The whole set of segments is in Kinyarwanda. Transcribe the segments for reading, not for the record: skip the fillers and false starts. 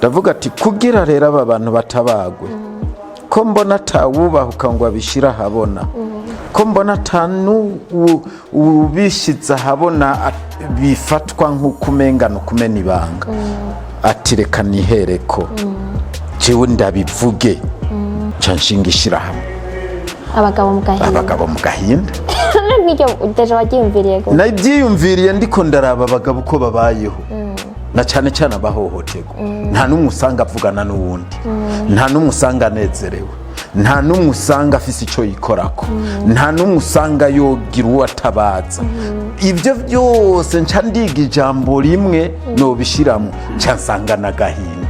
ndavuga ati kugira rero aba bantu batabagwe ko mbona atawubahuka ngo abishira habona ko mbona atanu ubishiza habona bifatwa nk'ukumengana kumena ibanga ati reka nihereko jewe ndabivuge canshinga ishirahamwe abagabo mu gahinda n'icyo deje wagyumviriye go nabyiyumviriye ndiko ndaraba abagabo uko babayeho na cyane cyane abahohoterwa nta numwe usanga avugana n'uwundi nta numwe usanga anezerewe nta numwe usanga afise icyo yikorako nta numwe usanga yogira uwo atabaza ibyo byose nca ndiga ijambo rimwe nobishiramo nca nsanga n'agahinda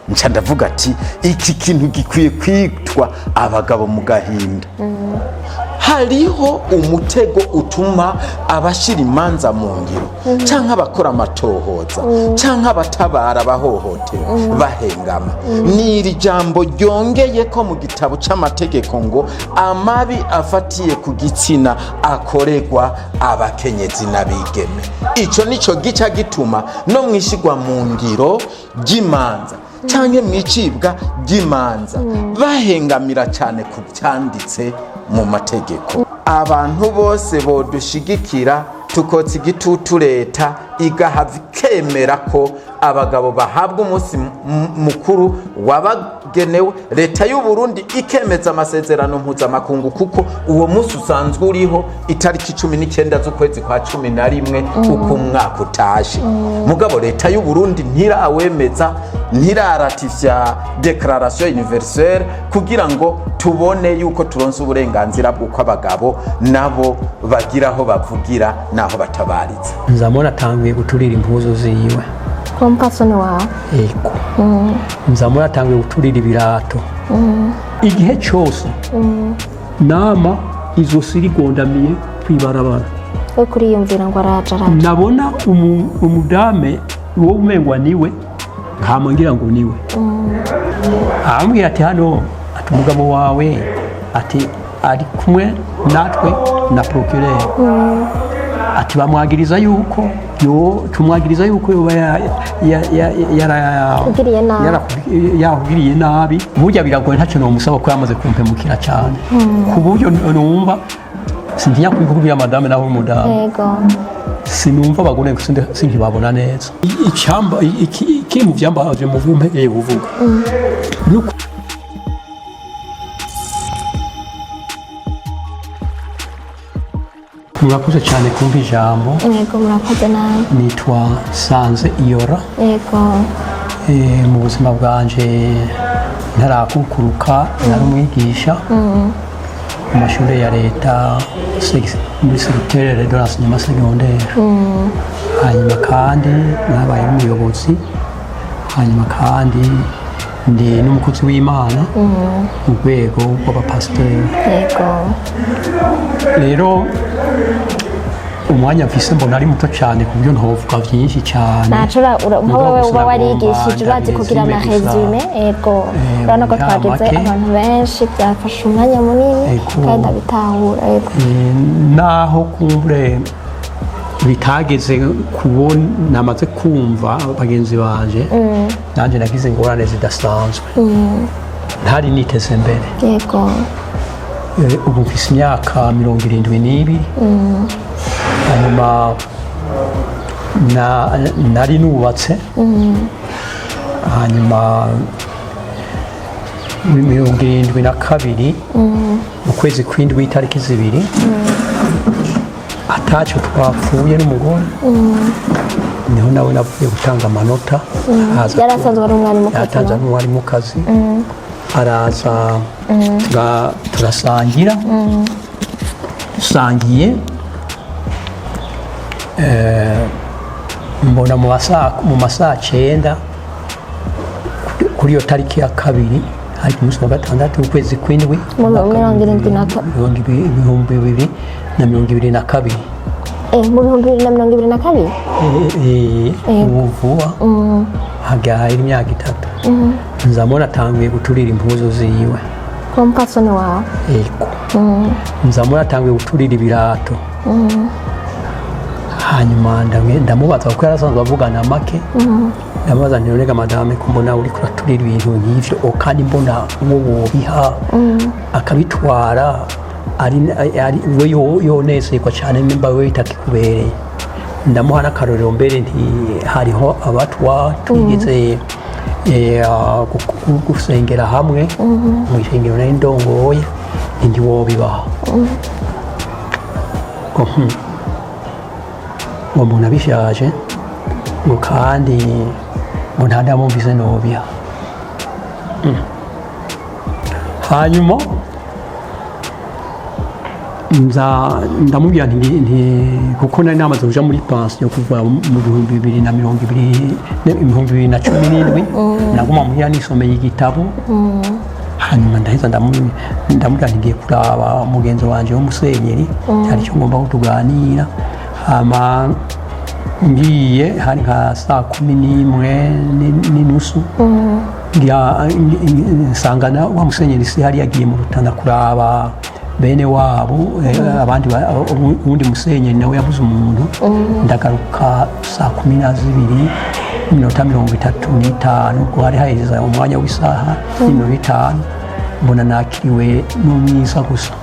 nca ndavuga ati iki kintu gikwiye kwitwa abagabo mu gahinda hariho umutego utuma abashira imanza mu ngiro canke abakora amatohoza canke abatabara abahohotewe bahengama n'iri jambo ryongeye ko mu gitabo c'amategeko ngo amabi afatiye ku gitsina akoregwa abakenyezi n'abigeme ico nico gica gituma no mwishigwa mu ngiro ry'imanza canke mwicibwa ry'imanza bahengamira cyane ku byanditse mu mategeko abantu bose bodushigikira tukotsa igitutu leta igahava ikemera ko abagabo bahabwa umunsi mukuru wabagenewe leta y'u Burundi ikemeza amasezerano mpuzamakungu kuko uwo munsi usanzwe uriho itariki 19 z'ukwezi kwa 11 uko umwaka utashe mugabo leta y'u Burundi ntirawemeza ntiraratifya declaration universelle kugira ngo tubone yuko turonse uburenganzira bw'uko abagabo nabo bagiraho bavugira naho batabariza nzamona tanguye guturira impuzu ziwe kompasoni wawe eko nzamona atanguye guturira ibirato igihe cyose nama izosi rigondamiye kwibarabara kuriyumvira ngo araja nabona umudame wo umengwa niwe nkamangira ngo niwe ambwira ati hano ati umugabo wawe ati ari kumwe natwe na procureur ati bamwagiriza yuko tumwagiriza yuko yahugiriye nabi burya biragoye ntacyo nomusaba ko yamaze kumpemukira cyane ku buryo numva sintinya kwikubira madame naho umudamu yego sinumva abagore sinkibabona neza icyamba iki mu byambaje mu vume uvuga murakoze cyane kumva ijambo yego murakoze nawe nitwa Sanze Iyora yego mu buzima bwanje ntarakukuruka nari umwigisha mu mashuri ya leta muri secteur de l'enseignement secondaire hanyuma kandi nabaye umuyobozi hanyuma kandi ndi n'umukozi w'Imana mu rwego rw'abapasiteri yego rero umwanya mfise mbona ari muto cyane ku buryo ntovuga byinshi cyane nacura wowe uba warigishije urazi kugira na resume yego urabona ko twagize abantu benshi byafashe umwanya munini kandi abitahura yego naho kumbre bitageze kubona namaze kumva bagenzi banje nanje nagize ingorane zidasanzwe ntari niteze mbere yego ubu mfise imyaka 72 hanyuma nari nubatse hanyuma 72 mu kwezi kw'indwi itariki 2 atacyo twapfuye n'umugore niho nawe navuye gutanga amanota yarasanzwe ari umwari mu kazi araza turasangira dusangiye mbona mu masaha 9 kuri iyo tariki ya 2 hari ku munsi wa 6 ukwezi kw'indwi mu 2022 mu 2022 ubu vuba hagaye imyaka 3 nzamona atanguye guturira impuzu ziwe kompasoni wawe eko nzamona atanguye guturira ibirato hanyuma ndamubaza kuko yarasanzwe avugana make ndamubaza nti none madame ko mbona uri kuraturira ibintu nk'ivyo kandi mbona uwo wobiha akabitwara ari we yonezerwa cyane nimba we bitakikubereye. Ndamuha n'akarorero mbere nti hariho abatwa twigeze gusengera hamwe mu ishengero nari ndongoye ndi wobibaha ngo umuntu abishaje ngo kandi ngo nta ndamumvise nobiha. Hanyuma ndamubwira nti kuko nari namaze kuja muri pension kuva mu 2017 naguma muhira nisomeye igitabo. Hanyuma ndaheza ndamubwira nti ngiye kuraba umugenzi wanje w'umusenyeri hari icyo ngomba kutuganira. Hama ngiye hari nka 11:30 nsangana wa musenyeri si hari yagiye mu Rutana kuraba bene wabo abandi ubundi musenyeri nawe yabuze umuntu. Ndagaruka 12:35 ubwo hari haheze umwanya w'isaha y'5 mbona nakiriwe n'umwiza gusa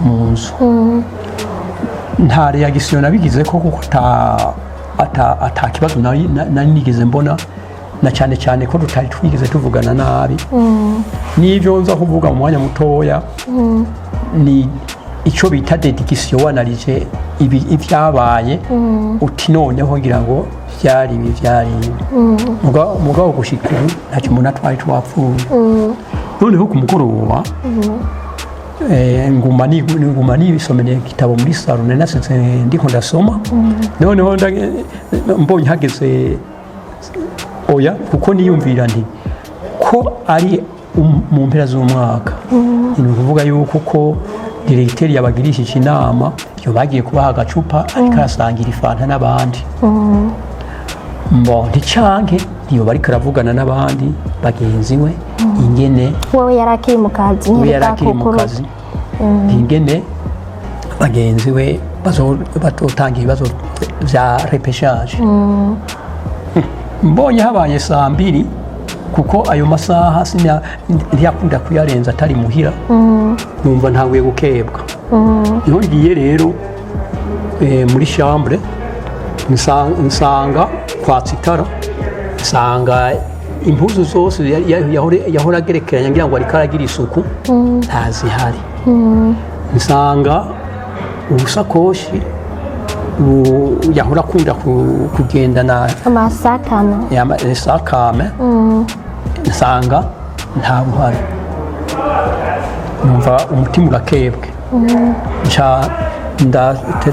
mu nzu. Nta reaction nabigize ko kuko ata kibazo nari nigeze mbona, na cyane cyane ko tutari twigeze tuvugana nabi. N'ibyo nza kuvuga mu mwanya mutoya ni icyo bita dedication wanarije ibyabaye uti noneho ngira ngo byari mugabo gushika ntacyo umuntu twari twapfuye. Noneho ku mugoroba nguma nisomeye igitabo muri salo nanasenze ndiko ndasoma. Noneho mbonye hageze oya kuko niyumvira nti ko ari mu mpera z'umwaka ni ukuvuga yuko ko directeur yabagirishije inama yo bagiye kubaha agacupa ariko arasangira ifanta n'abandi. Nticanke niyo bari karavugana n'abandi bagenzi we ingene wowe yarakiri mu kazi ingene bagenzi we batotanga ibibazo vya repêchage. Mbonye habaye 2:00 kuko ayo masaha ntiyakunda kuyarenza atari muhira. Numva ntaguye gukebwa. Niho ngiye rero muri chambre nsanga kwatsa itara, nsanga impuzu zose yahora agerekeranya ngira ngo ariko aragira isuku ntazihari. Nsanga ubusakoshi yahora akunda kugendana amasakame nsanga nta buhari. Numva umutima urakebwe.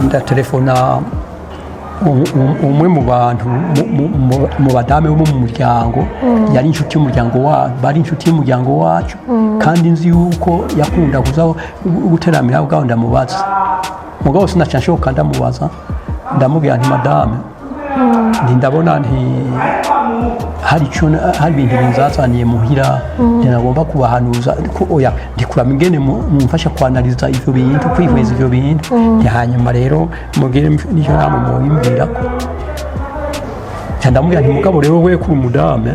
Ndatelefona umwe mu bantu mu badame bo mu muryango yari inshuti y'umuryango wacu, bari inshuti y'umuryango wacu kandi nzi yuko yakunda kuza guteramira bwaho. Ndamubaza mugabo sinacyanshoka ndamubaza ndamubwira nti madame ndabona nti hari ibintu binzazaniye muhira nagomba kubahanuza ko oya ndikurama ingene mumfasha kwanaliza ivyo bintu kwihweza ivyo bintu. Hanyuma rero mugire n'icyo namwe mubimbwira ko ndamubwira nti mugabo rero we kuri umudame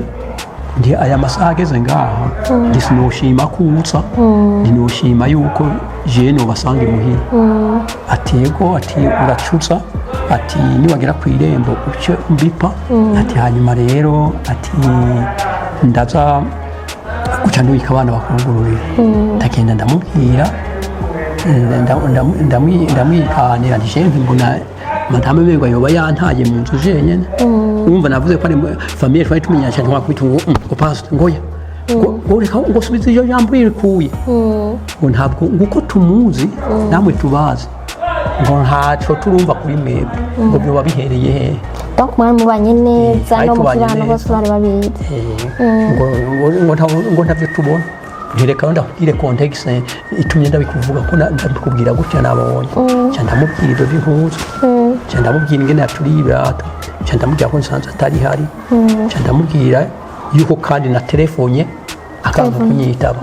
ndi aya masaha ageze ngaha ndisinoshima kuza ndinoshima yuko je no basange muhira. Atego ati uracutsa ati niwagera ku irembo uce mbipa ati hanyuma rero ati ndaza guca ndubika abana bakungururira. Ndagenda ndamubwira ndamwihanira nti je mbona madame mengo yoba yantaye mu nzu jenyene. Urumva navuze ko ari famille twari tumenya cyane twakubita ngo pastor ngoya ngo reka ngo subiza iyo jambo rikuye ngo ntabwo nguko tumuzi namwe tubazi ngo ntacyo turumva kuri mwebwe ngo byo babihereye he. Donc mwari mubanye neza no mu kibano bose bari babizi. ngo ntavyo tubona ntireka ndakubwire context itumye ndabikuvuga ko ndabikubwira gutya nabonye. Ndamubwira ibyo bihuza ndamubwira ingene yaturiye ibirato ndamubwira ko nsanze atari hari ndamubwira yuko kandi na telefone akanga kunyitaba.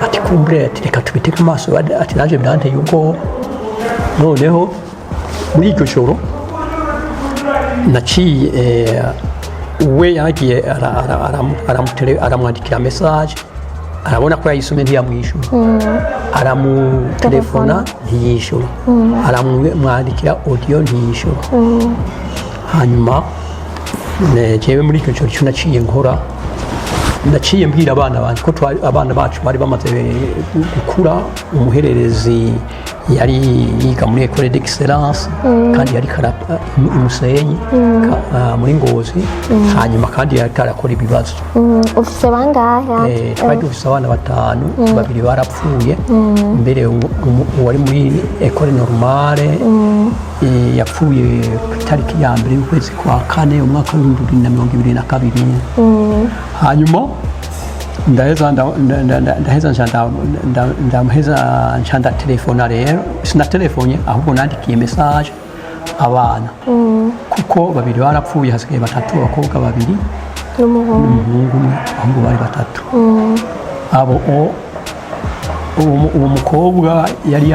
Ati kumbre ati reka tubiteke amaso ati naje biranteye ubwo. Noneho muri iryo joro naciye we yagiye aramwandikira message arabona ko yayisomye ntiyamwishyura aramutelefona ntiyishyura aramwandikira audio ntiyishyura hanyuma jewe muri icyo cyo naciye nkora naciye mbwira abana bacu bari bamaze gukura umuhererezi yari yiga muri école d'excellence kandi yari karapa imusenyi muri Ngozi hanyuma kandi yari karakora ibibazo ufise bangahe twari dufise abana batanu babiri barapfuye mbere wari muri école normale yapfuye ku itariki ya mbere y'ukwezi kwa kane umwaka wa 2022 hanyuma ndaheza nshanda telefona rero sinatelefone ahubwo nandikiye message abana kuko babiri barapfuye hasigaye batatu abakobwa babiri n'umuhungu umwe ahubwo bari batatu abo uwo mukobwa yari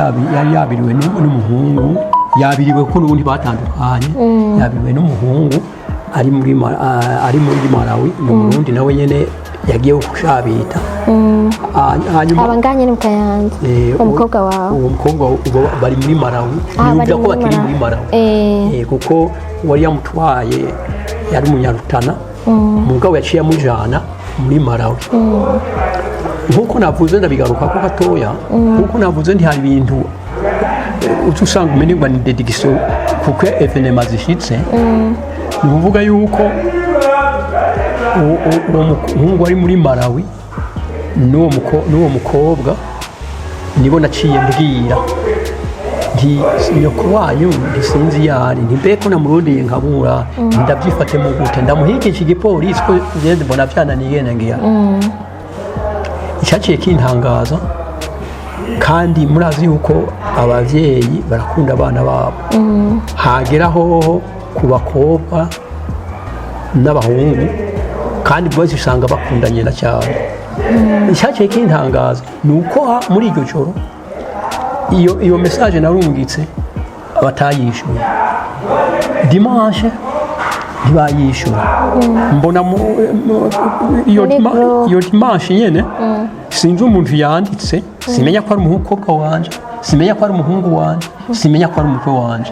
yabiriwe n'umuhungu yabiriwe ko n'ubundi batandukanye yabiriwe n'umuhungu ari muri Malawi n'umurundi nawe nyene yagiye gushabita hanyuma abanganye ni mukayanze umukobwa wawe uwo mukobwa bari muri Malawi yumva ko bakiri muri Malawi kuko wari yamutwaye yari umunyarutana umugabo yaciye amujana muri Malawi nkuko navuze ndabigaruka ko gatoya nkuko navuze ndi hari ibintu usanga umenye ni dedication kuko evenement zishitse ni uvuga yuko uwo muhungu ari muri Malawi n'uwo mukobwa nibo naciye mbwira nti nyoko wanyu ndisinzi yari ntibeko namurondeye nkabura ndabyifate mu gute ndamuhigisha igipolisi ko ngeze mbona byananiye ngiya icyaciye kintangaza kandi murazi yuko abavyeyi barakunda abana babo hageraho ku bakobwa n'abahungu kandi bwose usanga bakundanye na cyane icyaciye kintangaza nuko muri iryo joro iyo message narungitse abatayishyuye dimanche ntibayishyura mbona iyo dimanche nyene sinzi umuntu yanditse simenya ko ari umukobwa wanje simenya ko ari umuhungu wanje simenya ko ari umukwe wanje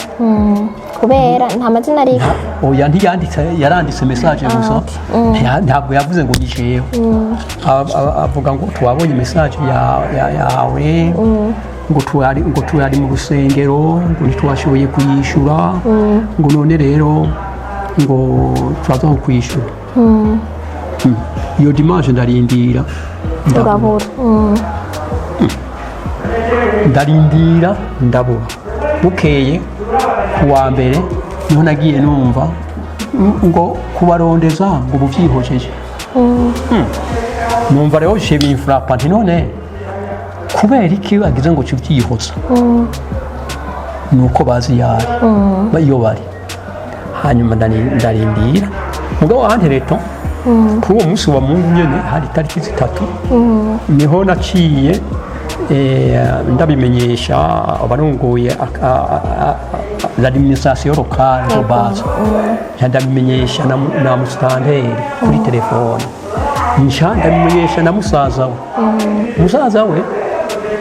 kubera nta mazina ari oya ntiyanditse yaranditse message gusa ntabwo yavuze ngo nijewe avuga ngo twabonye message yawe ngo turari mu rusengero ngo ntitwashoboye kuyishyura ngo none rero ngo turaza kuyishyura iyo dimanche ndarindira urabura ndarindira ndabura bukeye kuwa mbere niho nagiye numva ngo kubarondeza ngo buvyihojeje numva rero shebe infrapa nti none kubera iki bagize ngo cyuvyihoza nuko bazi yari bayo bari hanyuma ndarindira mugabo wahante reto kuwo musi wa Mungu nyene hari tariki 3 niho naciye ndabimenyesha abarongoye l'administration locale de base ndabimenyesha na mustanteri kuri telefone ndabimenyesha na musaza we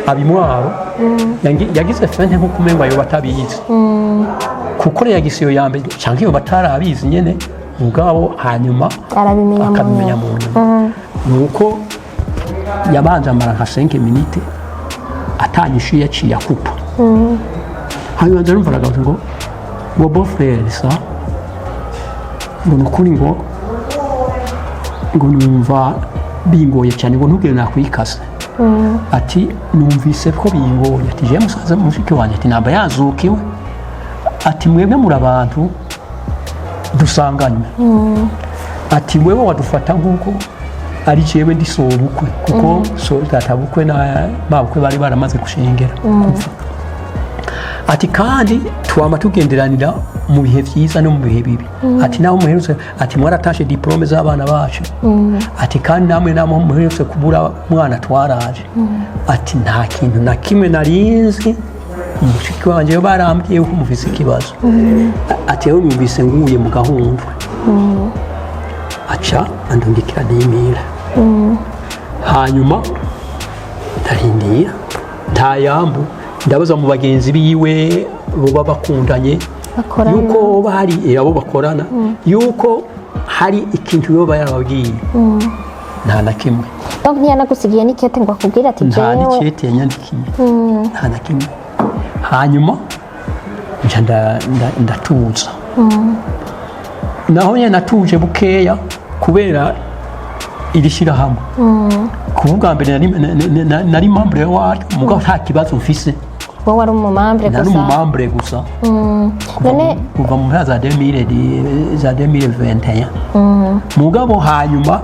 abimwaro yagize fente nko kumenga yo batabizi kuko yagisiyo yambe cyangwa iyo batarabizi nyene mugabo hanyuma akabimenya mu nyuma nuko yabanje amara nka 5 minutes atanyishuye yaciye akupa hanyuma ndarumvaraga ngo beau-frère ça ngo nukuri ngo numva bingoye cyane ngo ntugire nakwikase ati numvise ko bingoye ati je musaza mushike wanje ati namba yazukiwe ati mwebwe muri abantu dusanganywe ati wewe wadufata nkuko ari jewe ndi sobukwe kuko so databukwe na mabukwe bari baramaze gushengera ati kandi twama tugenderanira mu bihe byiza no mu bihe bibi ati naho muherutse ati mwaratashe diplome z'abana bacu ati kandi namwe namo muherutse kubura mwana twaraje ati nta kintu na kimwe narinzi umushiki wanjye barambwiye ko mufise ikibazo ati yewe numvise nguye mu gahundwe aca andungikira n'imira hanyuma ndarindira nta yambu ndabaza mu bagenzi biwe boba bakundanye yuko bari abo bakorana yuko hari ikintu yoba yarababwiye nta na kimwe donc ntiyanagusigiye n'ikete ngo akubwire ati nta n'ikete yanyandikiye nta na kimwe hanyuma nja ndatuza naho nyine natuje bukeya kubera iri shyirahamwe kuvuga mbere nari membre waryo mugabo nta kibazo mfise wowe wari umumambre gusa nari umumambre gusa none kuva mu mpera za 2021 mugabo hanyuma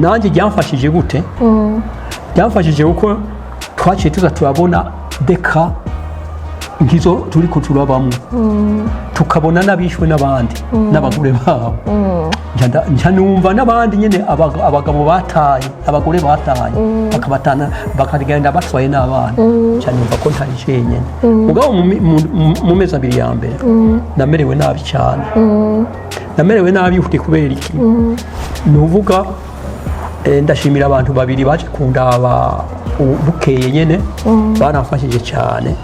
nanjye byamfashije gute byamfashije kuko twaciye tuza turabona deka ngizo turi ko turabamo tukabona nabishwe n'abandi n'abagore babo nja numva n'abandi nyene abagabo bataye abagore bataye bakabatana bakagenda batwaye n'abana nja numva ko ntari jenyene mugabo mu mezi abiri ya mbere namerewe nabi cyane namerewe nabi uti kubera iki nuvuga ndashimira abantu babiri baje kundaba bukeye nyene baramfashije cyane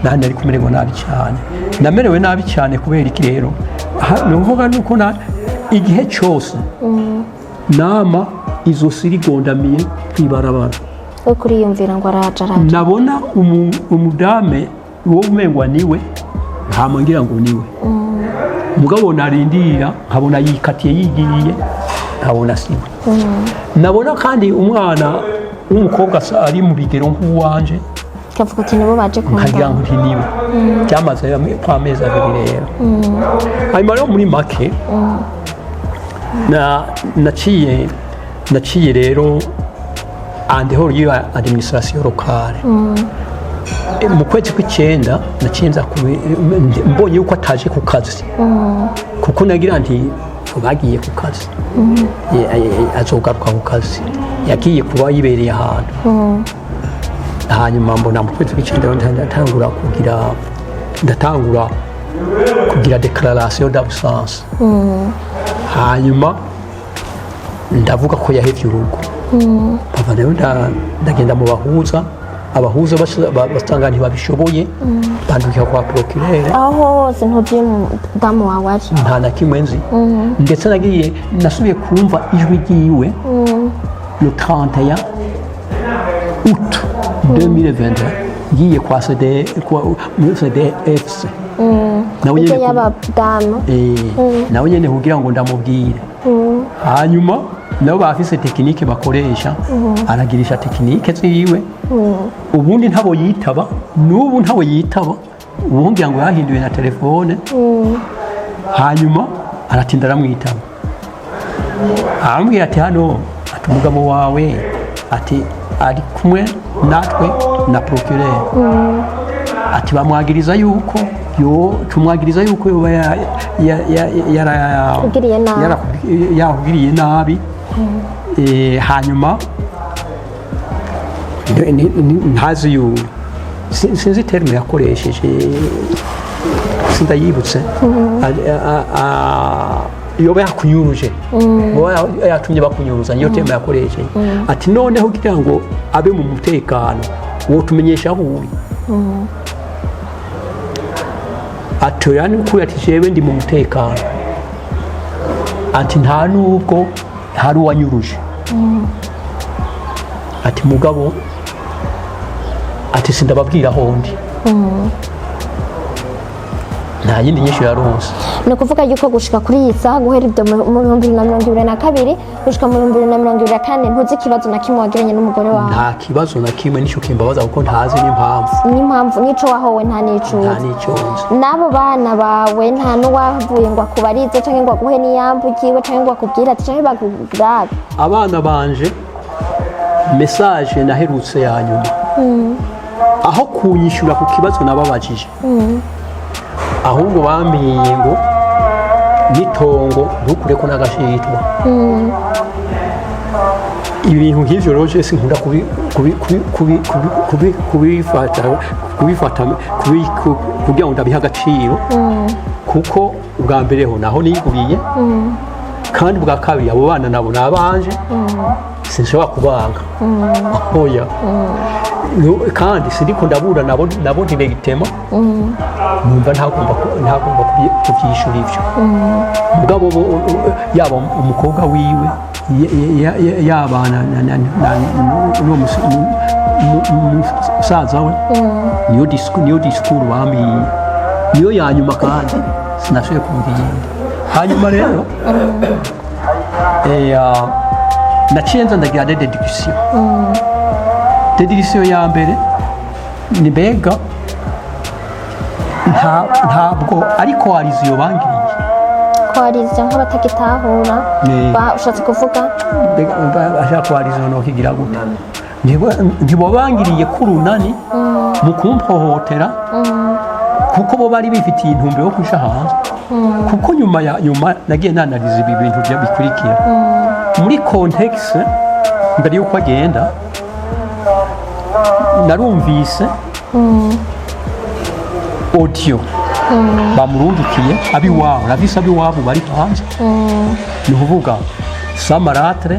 nandi ari kumererwa nabi cyane namerewe nabi cyane kubera iki rero nuvuga nuko igihe cyose nama izo sirigondamiye kwibarabara kuri yumvira ngo araja nabona umudame wo umengwa niwe ntamangira ngo niwe mugabo narindira nkabona yikatiye yigiye nkabona siwe nabona kandi umwana w'umukobwa ari mu bigero nk'uwanje kavuga ati nibo baje nkagira ngo niwe byamaze amezi abiri rero hanyuma rero muri make naciye rero andeho y'iyo administration locale mu kwezi kw'icyenda nacinza mbonye yuko ataje ku kazi kuko nagira nti bagiye ku kazi azogaruka ku kazi yagiye kuba yibereye ahantu hanyuma mbona mu kwezi kw'icyenda ndatangura kugira declaration d'absence hanyuma ndavuga ko yahevye urugo papa rero ndagenda mu abahuza basanga ntibabishoboye bandukira kwa procureur aho hose ntuzi damu wawe ari nta na kimwe nzi ndetse nasubiye kumva ijwi ryiwe le 31 août 2020 ngiye kwa CDFC nawe nyene y'abadamu nawe nyene kugira ngo ndamubwire hanyuma nabo bafise tekinike bakoresha aragirisha tekinike ziwe ubundi ntabo yitaba n'ubu ntabo yitaba ubundi ngo yahinduye na telefone hanyuma aratinda aramwitaba arambwira ati hano ati umugabo wawe ati ari kumwe natwe na procureur ati bamwagiriza yuko tumwagiriza yuko yoba yarahugiriye nabi hanyuma ntazi sinzi terme yakoresheje sindayibutse yoba yakunyuruje yatumye bakunyuruza niyo terme yakoresheje ati noneho kugira ngo abe mu mutekano wo tumenyesha aho uri atoya ni ukuri ati jewe ndi mu mutekano ati nta nubwo hari uwanyuruje ati mugabo ati sindababwira hondi nta yindi nyinshi yaronse ni ukuvuga yuko gushika kuri iyi saha guhera ibyo mu 2022 gushika mu 2024 ntuzi ikibazo na kimwe wagiranye n'umugore wawe nta kibazo na kimwe nicyo kimbabaza kuko ntazi n'impamvu nico wahowe nta nico nabo bana bawe nta n'uwavuye ngo akubarize cyangwa ngo aguhe n'iyambu kiwe cyangwa ngo akubwire ati cyangwa bagugirabe abana banje message naherutse ya nyuma aho kunyishura ku kibazo nababajije ahubwo bambwiye ngo nitongo ntukureko n'agashitwa ibintu nk'ivyo rero je sinkunda kubifata kugira ngo ndabiha agaciro kuko ubwa mbere ho naho niguriye kandi bwa kabiri abo bana nabo nabanje sinshobora kubanga oya kandi sindiko ndabura nabo ntibegitema numva ntagomba kubyishura ivyo mugabo yaba umukobwa wiwe yabana n'umusaza we niyo disikuru bambwiye niyo yanyuma kandi sinashoboye kubwira hanyuma rero naciye nza ndagira dedikisiyo ya mbere ni mbega ntabwo ari koaliziyo bangiriye koaliziyo nk'abatagitahura ushatse kuvuga ashaka koaliziyo nokigira gute ntibo bangiriye k'urunani mu kumpohotera kuko bo bari bifitiye intumbero yo kuja hanze kuko nyuma nagiye nanariza ibi bintu bikurikira muri context mbere yuko agenda narumvise audio bamurundukiye abiwabo navise abiwabo bari hanze ni ukuvuga samaratre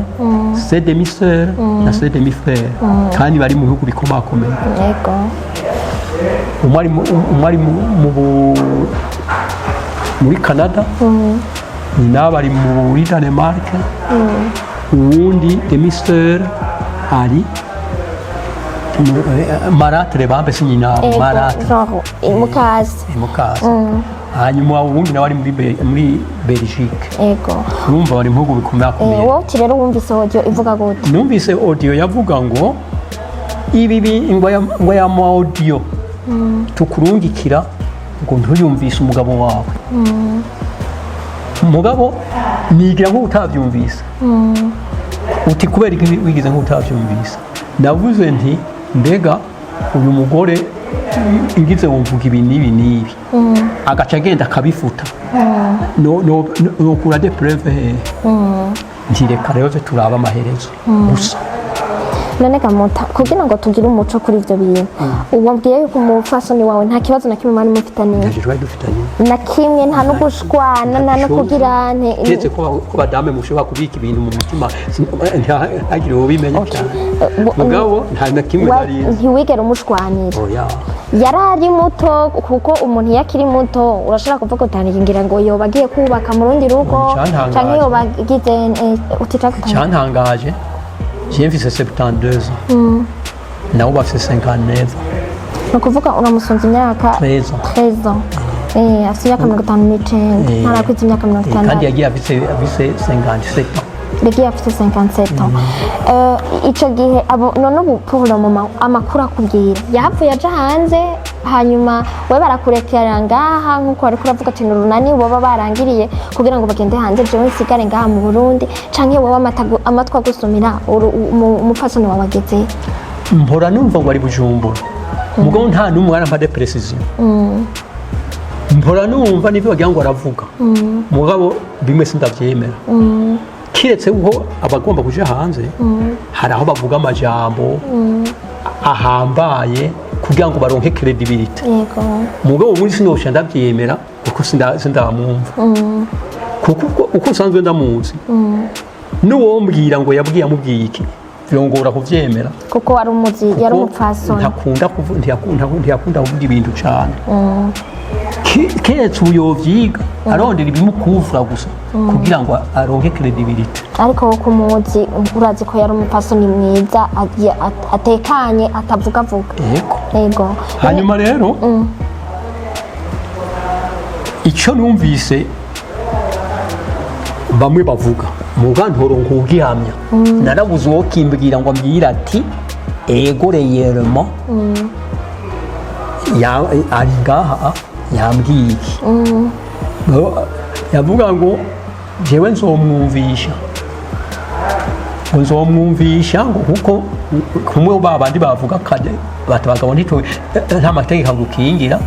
c'est demi-sœur na c'est demi-frère kandi bari mu bihugu bikomakomeye umwe ari muri Canada nyina bari muri Danemark uwundi demi-sœur ari maratre bambese nyina maratre mukazi hanyuma uwundi nawe ari muri Belgique urumva bari mu bihugu bikomakomeye wowe rero wumvise audio ivuga gute numvise audio yavuga ngo ibi ngo ya audio tukurungikira ngo ntuyumvise umugabo wawe umugabo nigira nko utabyumvise uti kubera iki wigize nko utabyumvise navuze nti mbega uyu mugore ingize wumvuga ibi n'ibi agaca agenda akabifuta no kura de preuve he ntireka rero turaba amaherezo gusa none Kamuta kugira ngo tugire umuco kuri ivyo bintu ubabwiye yuko umufasoni wawe nta kibazo na kimwe mari mufitaniye na kimwe nta no gushwana nta no kugira ndetse ko badame mushobora kubika ibintu mu mutima ntagire ubimenya cyane mugabo nta na kimwe bari ntiwigera umushwanira yarari muto kuko umuntu yakiri muto urashobora kuvuga utangira ngo yo bagiye kubaka mu rundi rugo canke yo bagize utitaka cyantangaje j'ai mfise 72 ans nawe bafise 59 no kuvuga uramusonza imyaka 13 ans afite imyaka 59 ntarakwiza imyaka 50 kandi yagiye afise 57 yagiye afite 57 ico gihe none ubu pour le moment amakuru akubwira yapfuye aja hanze hanyuma we barakurekera ngaha nkuko bari kuravuga ati nurunani boba barangiriye kugira ngo bagende hanze je nsigare ngaha mu Burundi canke wowe amatwa gusumira umupfasoni wawe ageze mpora numva ngo ari Bujumbura mugabo nta numwe arampa de precision mpora numva nivyo bagira ngo aravuga mugabo bimwe sindavyemera kiretse uho abagomba kuja hanze hari aho bavuga amajambo ahambaye kugira ngo baronke credibility mugabo muri sinosha ndavyemera kuko sindamwumva kuko uko sanzwe ndamuzi nuwo mbwira ngo yabwiye amubwiye iki byongora kuvyemera kuko wari umuzi yari umupfasoni ntiyakunda kuvuga ibintu cyane keretse uyovyiga arondera ibimukuvura gusa kugira ngo aronke credibility ariko ku muzi urazi ko yari umupfasoni mwiza atekanye atavuga yego hanyuma rero icyo numvise bamwe bavuga muga ntorongo ugihamya narabuze uwo kimbwira ngo ambwira ati ego reyerema ari ngaha yambwiye iki yavuga ngo jewe nzomwumvisha ngo kuko kumwe babandi bavuga kade batabagabo nta mategeko ngukingira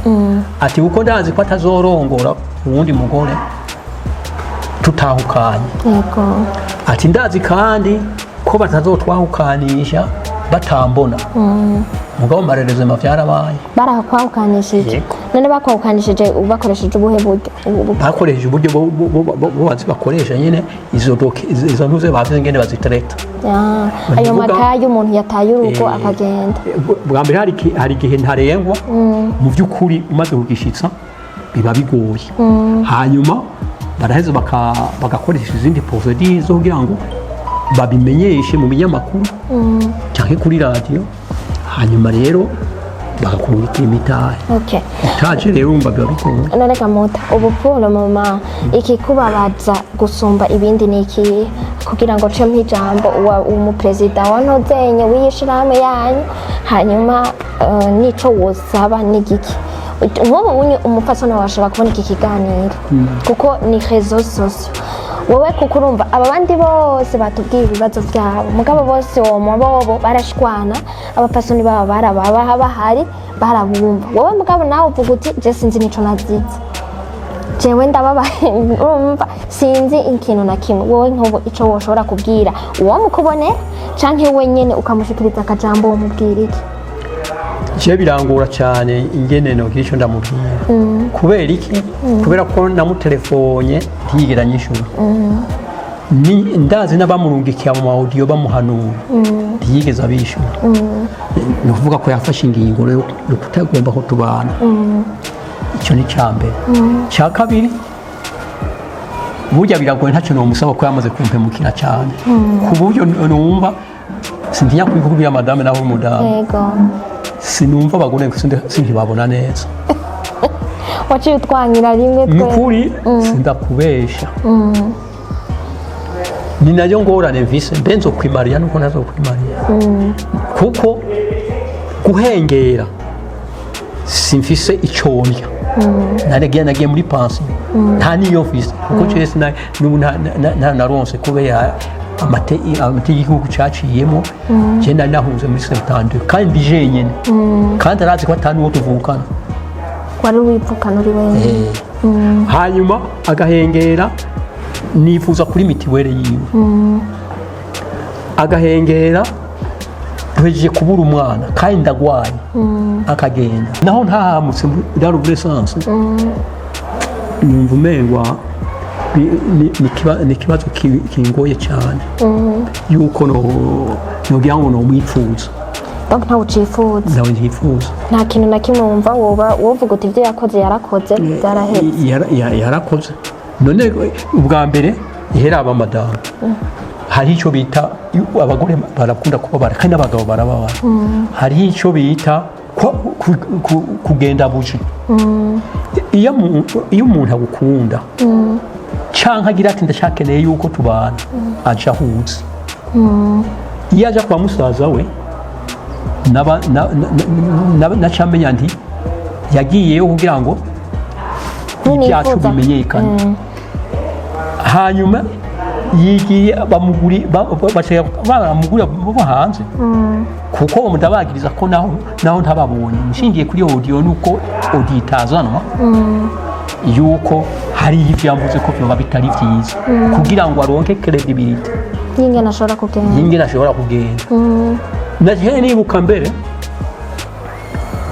ati kuko ndazi ko atazorongora uwundi mugore tutahukanye yego ati ndazi kandi ko batazotwahukanisha batambona mugabo marereze mavyarabaye barakwahukanishije Yego. none bakwahukanishije bakoresheje ubuhe buryo bakoresheje uburyo bazi bakoresha nyene izo ntuze bavuze ngene bazitereta ayo makaye umuntu yataye urugo akagenda bwa mbere hari igihe ntarengwa mu by'ukuri umaze kugishitsa biba bigoye hanyuma baraheza bagakoresha izindi procedures zo kugira ngo babimenyeshe mu binyamakuru cyangwa kuri radio hanyuma rero bagakurikira imitahe okay itaje rero umva biba bigoye none kamuta ubu pour le moment ikikubabaza gusumba ibindi niki kugira ngo cyo mpijambo umupresident wa ntozenye wiyishirame yanyu hanyuma nico wosaba nigiki nk'ubu umupfasoni washobora kubona iki kiganiro kuko ni réseaux sociaux wowe kuko urumva aba bandi bose batubwiye ibibazo byabo mugabo bose womo bobo barashwana abapfasoni baba barababa bahari barabumva wowe mugabo nawe uvuga uti je sinzi nico nazize jewe ndababa urumva sinzi ikintu na kimwe wowe nk'ubu ico woshobora kubwira uwo mukubonera canke wenyene ukamushikiriza akajambo umubwira iki je birangura cyane ingene no kico ndamubwira kubera iki kubera ko namutelefone ntiyigera nyishura ni ndazi n'abamurungikiye mu audio bamuhanura ntiyigeza abishura no kuvuga ko yafashe ingingo yo kutagomba ko tubana icyo ni cyambere cya kabiri burya biragoye ntacyo no musaba ko yamaze kumpemukira cyane ku buryo numva sintinya kubikubwira madame naho mudame yego sinumva abagore sinkibabona neza waciye utwangira rimwe twe nukuri sindakubesha ni nayo ngorane mvise mbenzo kwimariya nuko nazo kwimariya kuko guhengera simfise icyondya nagiye muri pansiyo nta niyo mfise kuko cyese naronse kubera amategeko y'igihugu cyaciyemo je nari nahunze muri 72 kandi jenyene kandi arazi ko atanu wo tuvukana wari wipfukana uri wenyine hanyuma agahengera nifuza kuri mitiwere yiwe agahengera duhejeje kubura umwana kandi ndagwaye akagenda naho ntahamutse dans l'adolescence numva umengwa ni kibazo kingoye cyane yuko nogira ngo nomwifuza donc ntawe ucifuza nawe ntifuza nta kintu na kimwe wumva wovuga uti ibyo yakoze yarakoze byarahetse yarakoze none ubwa mbere ihera aba madamu hari icyo bita abagore barakunda kubabara kandi n'abagabo barababara hari icyo bita kugenda buje iyo umuntu agukunda canka agira ati ndashakeneye yuko tubana aja huzi iyo aja kwa musaza we nacamenya nti yagiyeyo kugira ngo ibyacu bimenyekane hanyuma yigiye baramugurira bo hanze kuko umudabagiriza ko naho ntababonye nshingiye kuri audio nuko audio itazanwa yuko hari ivyamvuze ko byoba bitari vyiza kugira ngo aronke credibility yingene ashobora kugenda naje nibuka mbere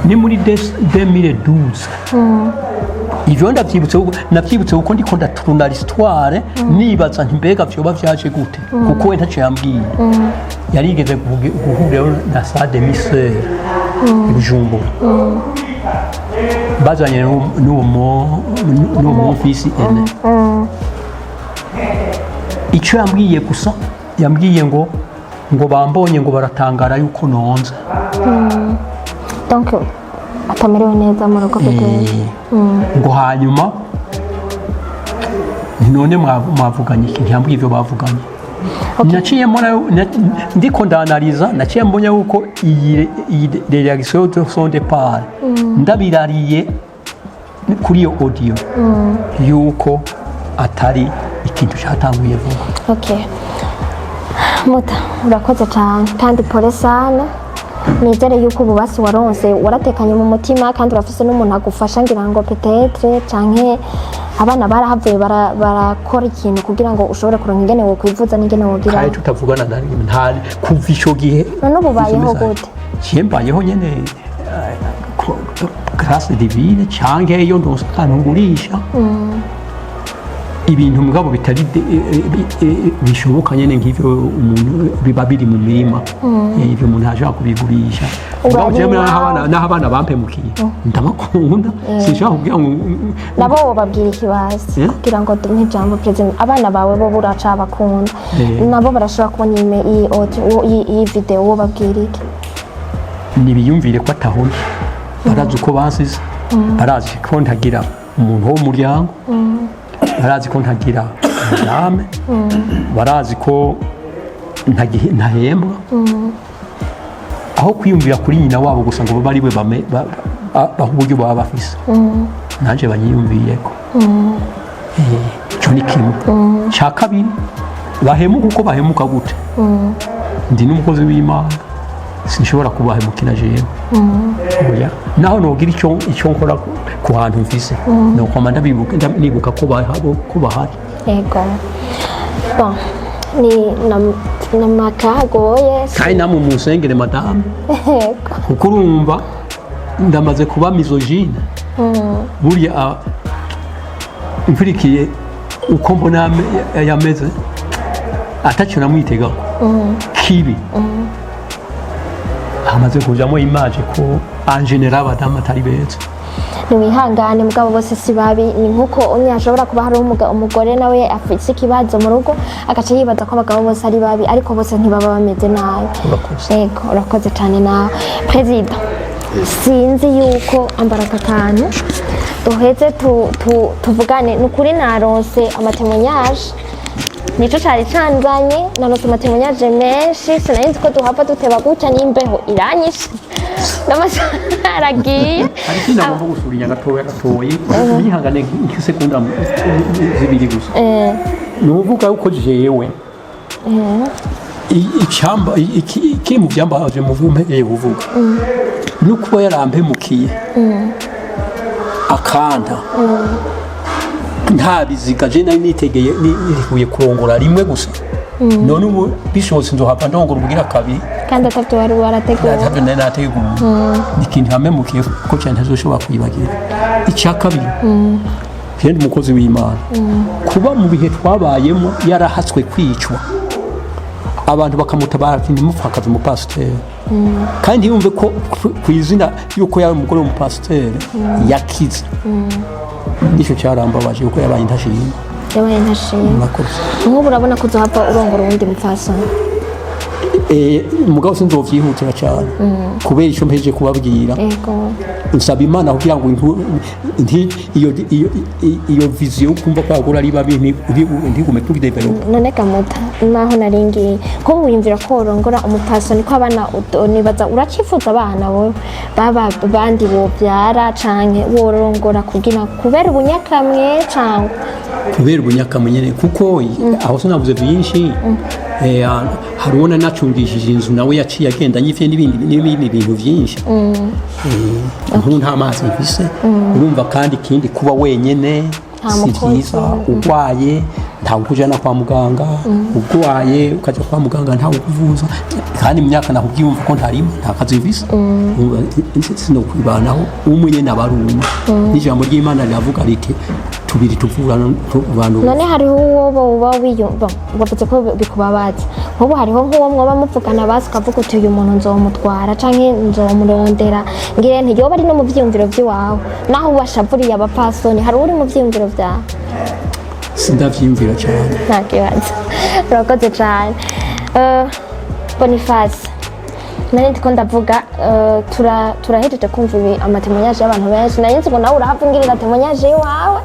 ni muri 2012 ivyo navyibutse uko ndiko ndaturuna l'histoire nibaza nti mbega vyoba vyaje gute kuko we ntacyo yambwiye yarigeze guhurira na sa demi-sœur Bujumbura bazanye n'uwo fisi ene icyo yambwiye gusa yambwiye ngo bambonye ngo baratangara yuko nonze donc atamerewe neza mu rugo ngo hanyuma none mwavuganye iki ntiyambwiye ivyo bavuganye naciye mbona ndiko ndanaliza naciye mbona yuko iyi reaction de son départ ndabirariye kuri iyo audio yuko atari ikintu cyatanguye vuba. Okay, muta urakoze cyane kandi pole sana, nizere yuko ububasi waronse waratekanye mu mutima kandi urafise n'umuntu agufasha ngira ngo peut-être canke abana barahavuye barakora ikintu kugira ngo ushobore kuronka ingene wo kwivuza n'ingene wogira kandi tutavugana nta kuva ico gihe none ububayeho gute cyembayeho nyene grâce divine canke iyo ndose akantu ngurisha ibintu mugabo bitari bishoboka nyene nk'ivyo umuntu biba biri mu mirima ivyo umuntu ashaka kubigurisha mugabo je n'abana bampemukiye ndabakunda sinshaka kugira ngo nabo babwira ikibazo kugira ngo duhe ijambo president abana bawe bo buraca bakunda nabo barashobora kubona iyi video wo babwira iki nibiyumvire ko atahona barazi uko basize barazi ko ntagira umuntu wo mu muryango barazi ko ntagira madame barazi ko ntahembwa aho kwiyumvira kuri nyina wabo gusa ngo bari we baho uburyo baba bafise nanje banyiyumviyeko cyo ni kimwe cya kabiri bahemuka uko bahemuka gute ndi n'umukozi w'Imana sinshobora kubahemukira jewe naho nogira icyo nkora ku hantu mfise nuko nibuka ko bahari yego bon ni namakagoye kandi namwe musengere madame kuko urumva ndamaze kuba misogyne burya imfurikiye uko mbona yameze atacyo namwitegaho kibi hamaze kujamo image ko en general abadamu atari beza niwihangane mugabo bose si babi ni nkuko umwe ashobora kuba hari umugore nawe afite ikibazo mu rugo agace yibaza ko abagabo bose ari babi ariko bose ntibaba bameze nabi yego urakoze cyane nawe president sinzi yuko ambaraka kantu duheze tuvugane nukuri naronse amatemonyage nico cari canzanye naronse amatemonyage menshi sinarinzi ko duhava duteba gutya n'imbeho iranyishe n'amasaragiye ariko nagomba gusurinya gatoya yihangane nk'isekonda zibiri gusa nuvuga uko jewe icyamba iki mu byambaje muvume uvuga nuko yarampemukiye akanta nta biziga je nari nitegeye nikuye kurongora rimwe gusa none ubu bishobotse nzohava ndongora ubwira kabiri kandi atatu wari warateguye atatu nari nateguye ikintu hamemukiye ko cyane ntazoshobora kuyibagira icya kabiri kandi umukozi w'Imana kuba mu bihe twabayemo yarahatswe kwicwa abantu bakamutabara ati ndimupfakaza umupasiteri kandi yumve ko ku izina yuko yari umugore w'umupasiteri yakize nicyo cyarambabaje yuko yabaye intashimwe nk'ubu urabona ko uzohava urongora uwundi mupfasoni umugabo sinzovyihutira cyane kubera icyo mpeje kubabwira nsaba Imana kugira ngo iyo vision kumva ko yagura ari babi ntigume tubidevelopa none kamuta naho naringiye ko wiyumvira ko urongora umupfasoni ko abana nibaza uracifuza abana wowe baba bandi bobyara canke worongora kugira kubera ubunyakamwe cyangwa kubera ubunyakamwe nyene kuko aho sinavuze byinshi harubona nacungishije inzu nawe yaciye agenda nyifye n'ibindi bintu byinshi nta mazi mfise urumva kandi ikindi kuba wenyene si byiza urwaye ntawe ukujana kwa muganga urwaye ukaja kwa muganga ntawe ukuvuza kandi mu myaka nakubyumva ko ntarimo nta kazi mfise sino kwibanaho umwe nyene abaruma n'ijambo ry'Imana riravuga riti tubiri tuvurana abantu none hariho uwo uba wiyumva bavuze ko bikubabaza nk'ubu hariho nk'uwo mwoba muvugana basi ukavuga uti uyu muntu nzomutwara canke nzomurondera ngire ntiyoba ari no mu vyiyumviro vy'iwawe naho ubashavuriye abapfasoni hari uri mu vyiyumviro vyawe sindavyiyumvira cyane nta kibazo urakoze cane Boniface nari ndiko ndavuga turahejeje kumva amatemonyage y'abantu benshi nari nzi ngo nawe urahavungirira temonyage iwawe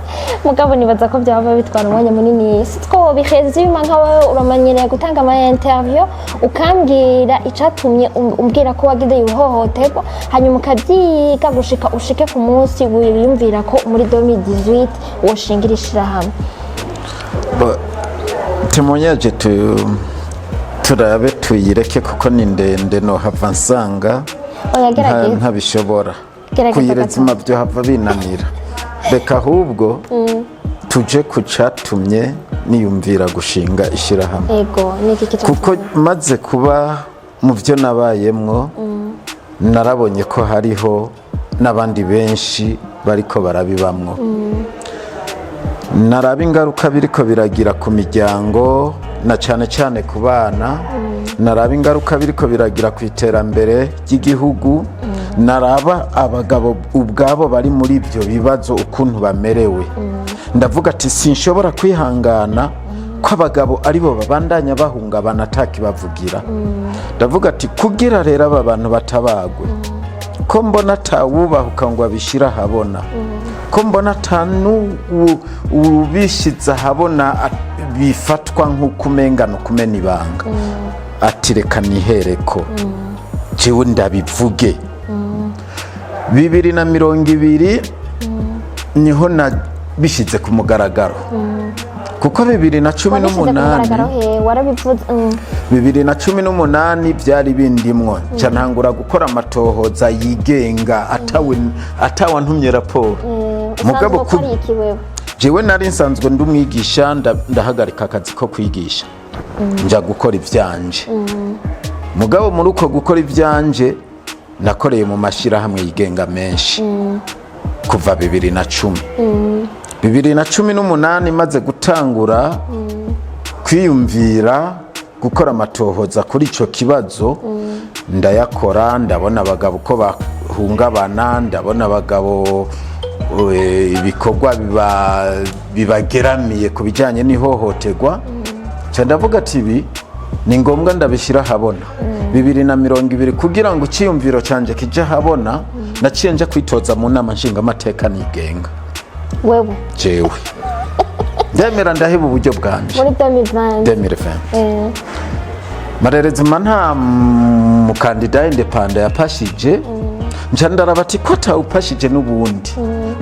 mugabo nibaza ko byaba bitwara umwanya munini sitwo biheze bima nkawe uramanyereye gutanga ama interview ukambwira icatumye umbwira ko wagize ihohoterwa hanyuma ukabyiga gushika ushike ku munsi wiyumvira ko muri 2018 woshingirishira hamwe temonyage turabe tuyireke kuko ni ndende no hava nsanga ntabishobora kuyirezima byo hava binanira reka ahubwo tuje ku cyatumye niyumvira gushinga ishyirahamwe. ego niki kuko maze kuba mu byo nabayemwo narabonye ko hariho n'abandi benshi bariko barabibamwo. Naraba ingaruka biriko biragira ku miryango na cyane cyane ku bana, naraba ingaruka biriko biragira ku iterambere ry'igihugu, naraba abagabo ubwabo bari muri ibyo bibazo ukuntu bamerewe. Ndavuga ati sinshobora kwihangana ko abagabo aribo babandanya bahungabana atakibavugira. Ndavuga ati kugira rero aba bantu batabagwe, ko mbona atawubahuka ngo abishyire ahabona, ko mbona ubishyize ahabona bifatwa nk'uko umengana kumena ibanga, ati reka nihereko jewe ndabivuge. 2020 niho nabishyize ku mugaragaro, kuko 2018 byari bindimwo nca ntangura gukora amatohoza yigenga atawa ntumye raporo. Mugabo jewe nari nsanzwe ndumwigisha, ndahagarika akazi ko kwigisha nja gukora ivyanje. Mugabo muri uko gukora ivyanje nakoreye mu mashyirahamwe yigenga menshi kuva 2018 maze gutangura kwiyumvira gukora amatohoza kuri ico kibazo, ndayakora. Ndabona abagabo ko bahungabana, ndabona abagabo ibikorwa bibageramiye ku bijyanye n'ihohoterwa. Ndavuga ati ibi ni ngombwa ndabishyira habona. 2020 kugira ngo icyiyumviro cyanjye kijya habona, naciye nje kwitoza mu nama nshingamateka nigenga. Wewe jewe ndemera ndaheba uburyo bwanje muri 2020 marerezima nta mukandida indepanda yapashije, nca ndaraba ati ko atawupashije n'ubundi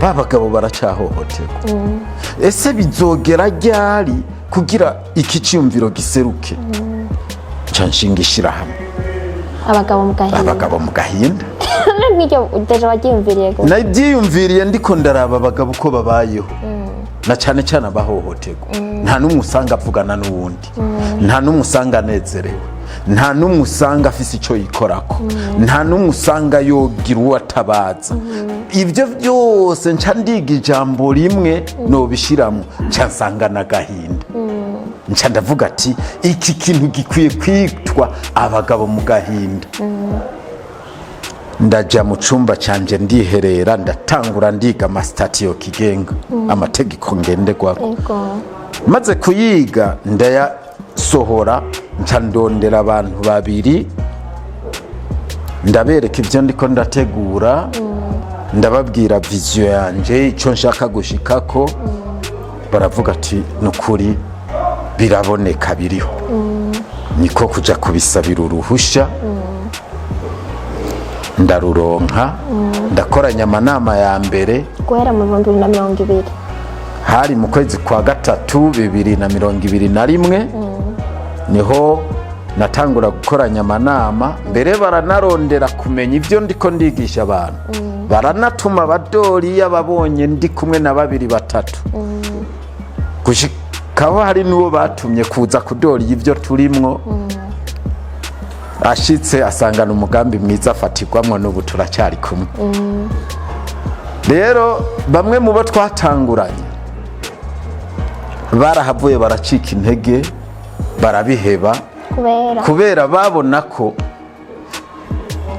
babagabo baracyahohoterwa. Ese bizogera ryari kugira iki cyiyumviro giseruke? Nca nshinga ishyirahamwe abagabo mu gahinda. N'ibyo udeje wabyiyumviriye gute? Nabyiyumviriye ndiko ndaraba abagabo uko babayeho, na cyane cyane abahohoterwa. Nta n'umwe usanga avugana n'uwundi, nta n'umwe usanga anezerewe, nta n'umwe usanga afise icyo yikorako, nta n'umwe usanga yogira uwo atabaza. Ibyo byose nca ndiga ijambo rimwe nobishyiramo, nca nsanga n'agahinda. Nca ndavuga ati iki kintu gikwiye kwitwa abagabo mu gahinda. Ndaja mu cumba canje ndiherera, ndatangura ndiga amasitatiyo kigenga, amategeko ngenderwako. Maze kuyiga ndayasohora, nca ndondera abantu babiri, ndabereka ibyo ndiko ndategura, ndababwira viziyo yanje icyo nshaka gushikako. Baravuga ati nukuri biraboneka biriho, niko kuja kubisabira uruhusha. Ndaruronka, ndakoranya amanama ya mbere guhera mu 2020, hari mu kwezi kwa gatatu 2021 niho natangura gukoranya amanama. Mbere baranarondera kumenya ibyo ndiko ndigisha abantu, baranatuma abadori babonye ndi kumwe na 2-3 gushikaho hari n'uwo batumye kuza kudori ibyo turimwo. Ashitse asangana umugambi mwiza afatirwamwo, n'ubu turacyari kumwe. Rero bamwe mu bo twatanguranye barahavuye baracika intege, barabiheba kubera babona ko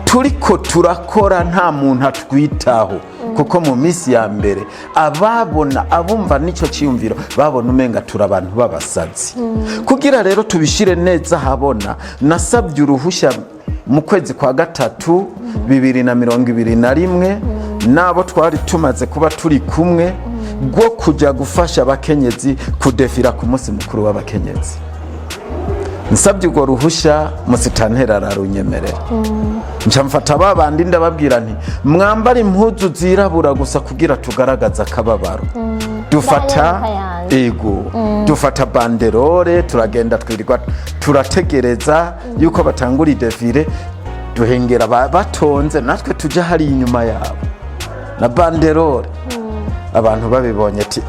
turiko turakora nta muntu atwitaho. Kuko mu minsi ya mbere abumva n'icyo cyiyumviro babona umenga turi abantu b'abasazi. Kugira rero tubishire neza habona, nasabye uruhushya mu kwezi kwa gatatu 2021 nabo twari tumaze kuba turi kumwe, gwo kujya gufasha abakenyezi kudefira ku munsi mukuru w'abakenyezi. Nsabye urwo ruhushya musitantera ararunyemerera. Nca mfata babandi ndababwira nti mwambara impuzu zirabura gusa kugira tugaragaza akababaro. Dufata banderore, turagenda twirirwa turategereza yuko batangura idefire, duhengera batonze, natwe tujya hari inyuma yabo na banderore. Abantu babibonye ati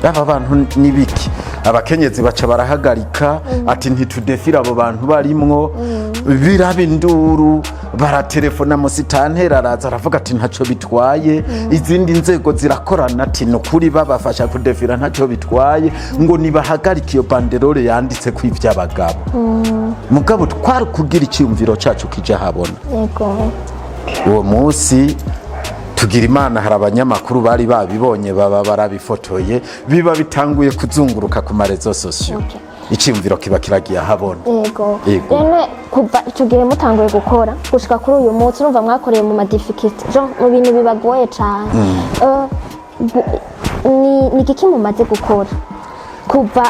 aba bantu nibiki abakenyezi baca barahagarika ati ntitudefira abo bantu barimwo biraba induru baratelefona musitantera araza aravuga ati ntaco bitwaye izindi nzego zirakorana ati nukuri babafasha kudefira ntaco bitwaye ngo nibahagarika iyo banderole yanditse ko ivy'abagabo mugabo twari kugira icyumviro cacu kija habona uwo munsi tugira Imana hari abanyamakuru bari babibonye baba barabifotoye biba bitanguye kuzunguruka ku marezo sosiyo icyumviro kiba kiragiye habona rene kuva icyo gihe mutanguye gukora gushika kuri uyu munsi urumva mwakoreye mu madifikiti mu bintu bibagoye cyane ni igiki mumaze gukora kuva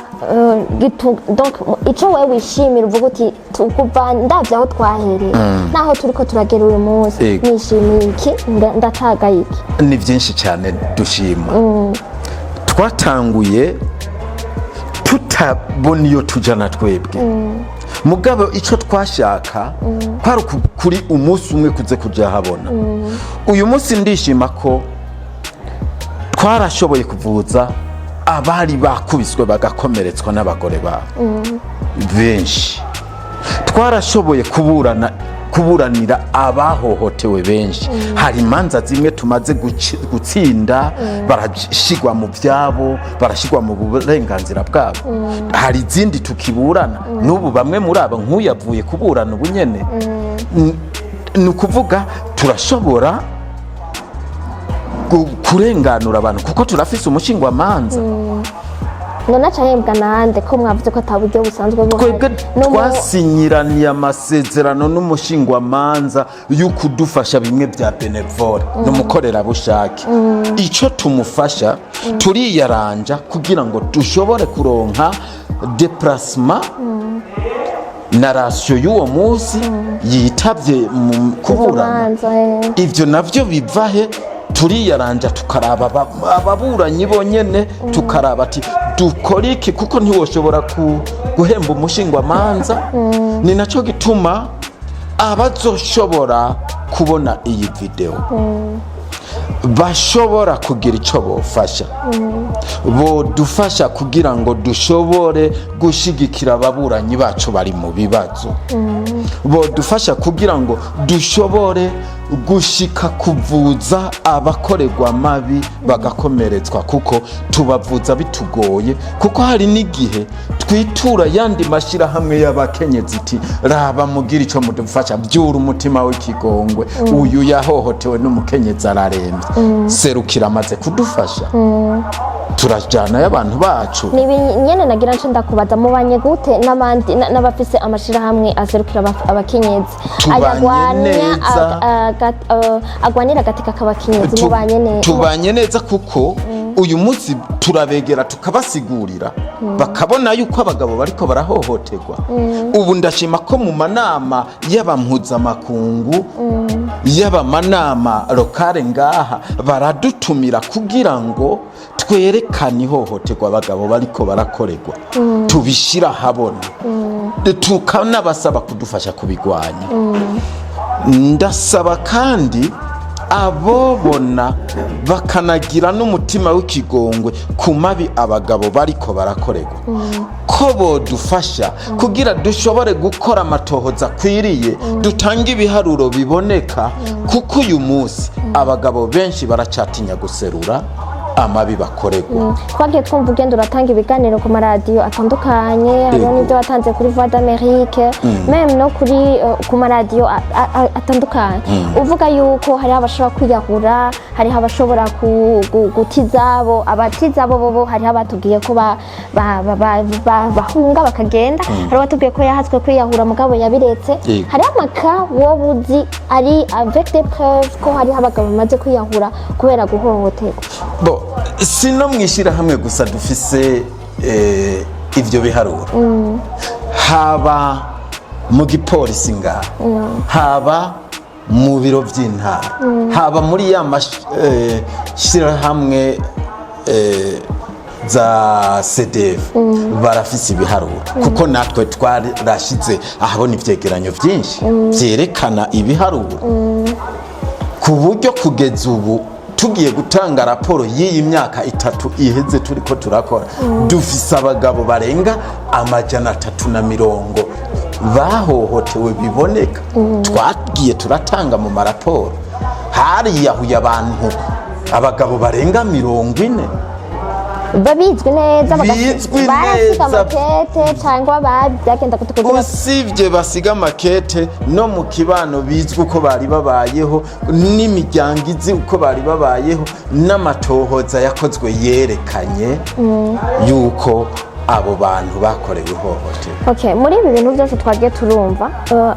icyo wowe wishimira uvuga uti kuva ndabyo aho twahereye naho turiko turagera uyu munsi nishimiye iki ndatagaye iki ni byinshi cyane dushima twatanguye tutabona iyo tujana twebwe mugabo icyo twashaka kwari kuri umunsi umwe kuze kujya habona uyu munsi ndishima ko twarashoboye kuvuza abari bakubiswe bagakomeretswa n'abagore babo benshi twarashoboye kuburanira abahohotewe benshi hari imanza zimwe tumaze gutsinda barashigwa mu byabo barashigwa mu burenganzira bwabo hari izindi tukiburana n'ubu bamwe muri abo nk'uyavuye kuburana ubu nyene ni ukuvuga turashobora kurenganura abantu kuko turafise umushingwamanza none acahembwa nande ko mwavuze ko ataburyo busanzwe twebwe twasinyiraniye amasezerano n'umushingwamanza yo kudufasha bimwe bya benevole n'umukorerabushake icyo tumufasha turiyaranja kugira ngo dushobore kuronka deplacement na rasiyo y'uwo munsi yitabye mu kuburana ibyo navyo bivahe turiyaranja tukaraba ababuranyi bonyene tukaraba ati dukora iki kuko ntiwoshobora guhemba umushingwamanza ni nacyo gituma abazoshobora kubona iyi video bashobora kugira icyo bofasha bodufasha kugira ngo dushobore gushigikira ababuranyi bacu bari mu bibazo bodufasha kugira ngo dushobore gushika kuvuza abakorerwa mabi bagakomeretswa kuko tubavuza bitugoye kuko hari n'igihe twitura yandi mashirahamwe y'abakenyezi iti raba mugira icyo mudufasha byura umutima w'ikigongwe uyu yahohotewe n'umukenyezi ararembye serukira amaze kudufasha turajyana y'abantu bacu ni nyene nagira nce ndakubaza mubanye gute n'abandi n'abafise amashirahamwe aserukira abakenyezi agwanira agateka k'abakenyezi mubanye neza tubanye neza kuko uyu munsi turabegera tukabasigurira bakabona yuko abagabo bariko barahohoterwa ubu ndashima ko mu manama y'abampuzamakungu y'abamanama lokale ngaha baradutumira kugira ngo twerekane ihohoterwa abagabo bariko barakorerwa tubishira habona tukanabasaba kudufasha kubigwanya ndasaba kandi abobona bakanagira n'umutima w'ikigongwe ku mabi abagabo bariko barakorerwa ko bodufasha kugira dushobore gukora amatohoza akwiriye dutanga ibiharuro biboneka kuko uyu munsi abagabo benshi baracatinya guserura amabi bakorerwa twagiye twumva ugenda uratanga ibiganiro ku maradiyo atandukanye hariho n'ibyo watanze kuri Voix d'Amérique meme no kuri ku maradiyo atandukanye uvuga yuko hariho abashobora kwiyahura hariho abashobora gutizabo abatizabo bo hariho abatubwiye ko bahunga bakagenda hariho abatubwiye ko yahatswe kwiyahura mugabo yabiretse hariho amaka wowe uzi ari avec des preuves ko hariho abagabo bamaze kwiyahura kubera guhohoterwa sino mwishira hamwe gusa dufise ivyo biharuro haba mu gipolisi ngaha haba mu biro vy'intara haba muri ya mashira hamwe za CDF barafise ibiharuro kuko natwe twarashize ahabona ivyegeranyo vyinshi vyerekana ibiharuro ku buryo kugeza ubu tugiye gutanga raporo y'iyi myaka 3 iheze turiko turakora dufise abagabo barenga 340 bahohotewe biboneka. Twagiye turatanga mu maraporo hari yahuye abantu abagabo barenga 40 babizwi neza barasiga amakete cyangwa byagenda kutukugira. Usibye basiga amakete no mu kibano bizwi uko bari babayeho n'imiryango izi uko bari babayeho n'amatohoza yakozwe yerekanye yuko abo bantu bakorewe ihohoterwa. Okay, muri ibi bintu byose twagiye turumva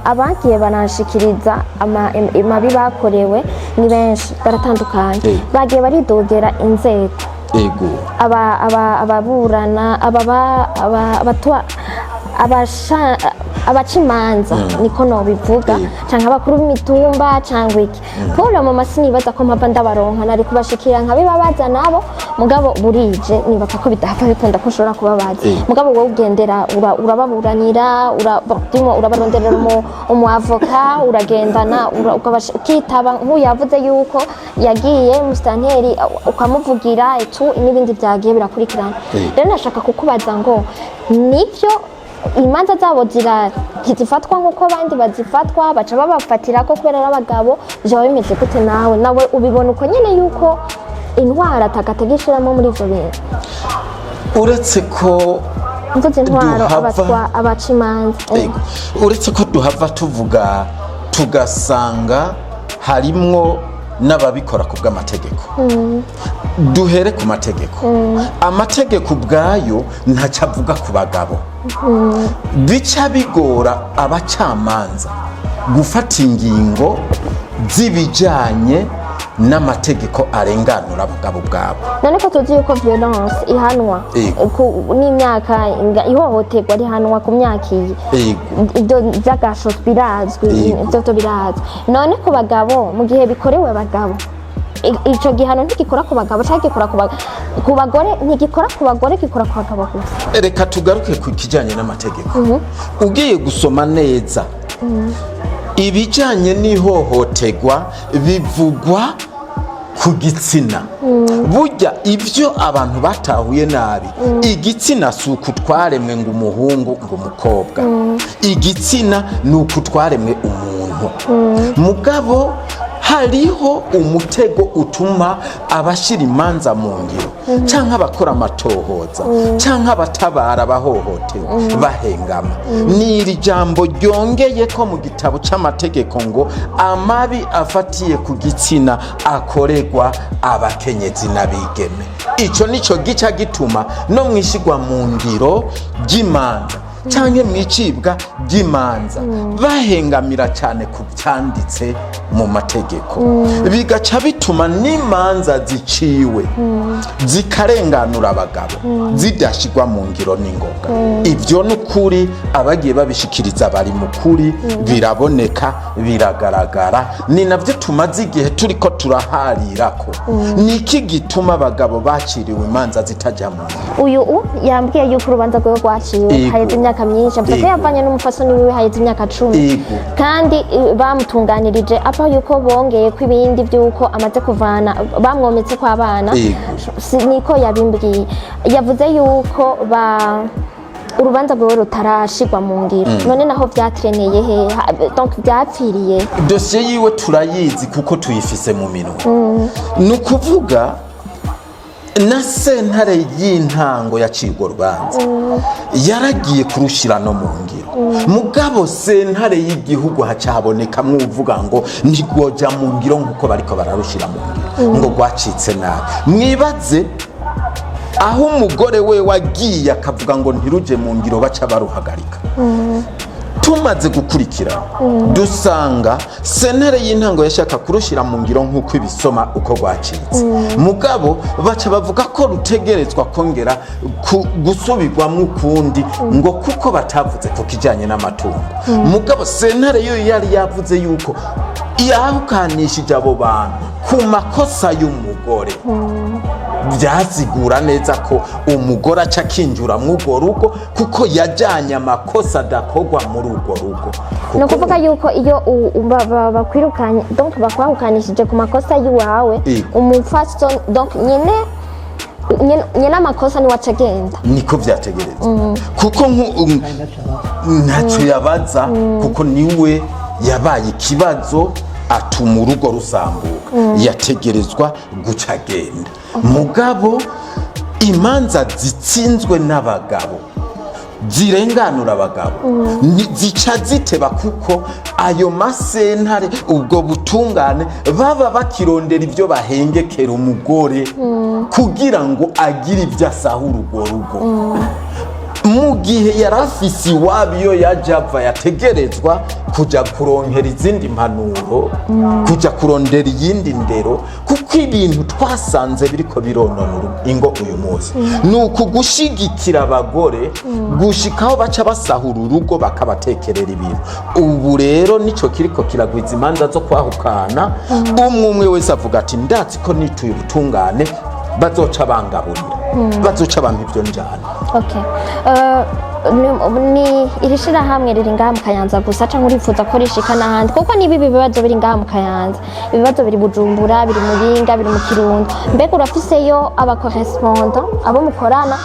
abagiye banashikiriza amabi bakorewe ni benshi baratandukanye. Bagiye baridogera inzego ego ababurana abacimanza niko no bivuga cyangwa abakuru b'imitumba cyangwa iki polo mu masini baza ko mpava ndabaronka nari kubashikira nkabibabaza nabo mugabo burije nibaza ko bidahava bikunda ko ushobora kubabaza mugabo wowe ugendera urababuranira urabaronderera umu avoka uragendana ukitaba nk'uyavuze yuko yagiye mustanteri ukamuvugira n'ibindi byagiye birakurikirana. Rero nashaka kukubaza ngo nivyo imanza zabo zifatwa nk'uko abandi bazifatwa baca babafatira ko kubera abagabo byaba bimeze gute nawe ubibona uko nyine yuko intwara atagategeshiramo muri ivyo bintu uretse ko mvuze intwaro abacimanza uretse ko duhava tuvuga tugasanga harimwo n'ababikora ku bw'amategeko. Duhere ku mategeko. Amategeko ubwayo ntacyo avuga ku bagabo. Bica bigora abacamanza gufata ingingo z'ibijyanye n'amategeko arenganura abagabo bwabo. None ko tuzi yuko violence ihanwa n'imyaka ihohoterwa rihanwa ku myaka iyi ibyo by'agasho birazwi ibyo birazwi. None ku bagabo mu gihe bikorewe abagabo ico gihano ntigikora ku bagabo cyangwa gikora ku bagore ntigikora ku bagore gikora ku bagabo gusa. Reka tugaruke ku kijyanye n'amategeko. Ugiye gusoma neza ibijyanye n'ihohoterwa bivugwa ku gitsina. Burya ibyo abantu batahuye nabi igitsina si uku twaremwe ngo umuhungu ngo umukobwa. Igitsina ni uku twaremwe umuntu. Mugabo hariho umutego utuma abashira imanza mu ngiro cyangwa abakora amatohoza cyangwa abatabara abahohotewe bahengama. Ni iri jambo ryongeye ko mu gitabo cy'amategeko ngo amabi afatiye ku gitsina akoregwa abakenyezi n'abigeme. Icyo nico gica gituma no mwishigwa mu ngiro ry'imanza cyangwa mwicibwa ry'imanza bahengamira cyane ku byanditse mu mategeko. Bigaca bituma n'imanza ziciwe zikarenganura abagabo zidashigwa mu ngiro n'ingoga. Ibyo n'ukuri abagiye babishikiriza bari mu kuri biraboneka biragaragara. Ni navyo tumaze igihe turiko turaharirako. Niki gituma abagabo baciriwe imanza zitajya mu ngiro? Uyu yambwiye yuko urubanza rwe rwaciwe hayeze imyaka myinshi mfite yavanye n'umufasoni wiwe hayeze imyaka 10 kandi bamutunganirije apa yuko bongeye ko ibindi byuko amaze kuvana bamwometse kwa abana niko yabimbwiye. Yavuze yuko urubanza rwe rutarashigwa mu ngiro. None naho byatreneye he donc byapfiriye. Dossier yiwe turayizi kuko tuyifise mu minwe. Nukuvuga na sentare y'intango yacirwa urubanza yaragiye kurushira no mu ngiro. Mugabo sentare y'igihugu hacabonekamwe uvuga ngo ntigwoja mu ngiro nguko bariko bararushira mu ngiro ngo gwacitse nabi. Mwibaze aho umugore we wagiye akavuga ngo ntiruje mu ngiro baca baruhagarika. Tumaze gukurikira dusanga sentare y'intango yashaka kurushira mu ngiro nk'uko ibisoma uko gwacitse. Mugabo baca bavuga ko rutegerezwa kongera gusubirwamo ukundi ngo kuko batavuze ko kijanye n'amatungo. Mugabo sentare yo yari yavuze yuko yahukanishije abo bantu ku makosa y'umugore byasigura neza ko umugore aca akinjura mu urwo rugo kuko yajyanye amakosa adakorwa muri urwo rugo. ni ukuvuga yuko iyo bakwirukanye donc bakwahukanishije ku makosa y'iwawe umufasoni donc nyine amakosa niwe aca agenda, niko byategereza kuko ntacyo yabaza kuko niwe yabaye ikibazo atuma urugo rusambuka, yategerezwa guca agenda. Mugabo imanza zitsinzwe n'abagabo zirenganura abagabo zica ziteba kuko ayo masentare ubwo butungane baba bakirondera ibyo bahengekera umugore kugira ngo agire ibyo asahura urwo rugo. Mu gihe yari afise iwabo iyo yaje ava yategerezwa kujya kuronkera izindi mpanuro, kujya kurondera iyindi ndero, kuko ibintu twasanze biriko bironona ingo uyu munsi ni ukugushigikira abagore gushikaho baca basahura urugo bakabatekerera ibintu. Ubu rero nico kiriko kiragwiza imanza zo kwahukana, umwe wese avuga ati ndazi ko nituye ubutungane bazoca bangaburira, bazoca bampa ibyo njyana. Okay. Ni iri shirahamwe riri ngaha mu Kayanza gusa canke urifuza ko rishika n'ahandi? Kuko nibi bibazo biri ngaha mu Kayanza, ibibazo biri Bujumbura, biri Muyinga, biri mu Kirundo. Mbega urafiseyo abakorespondant abo mukorana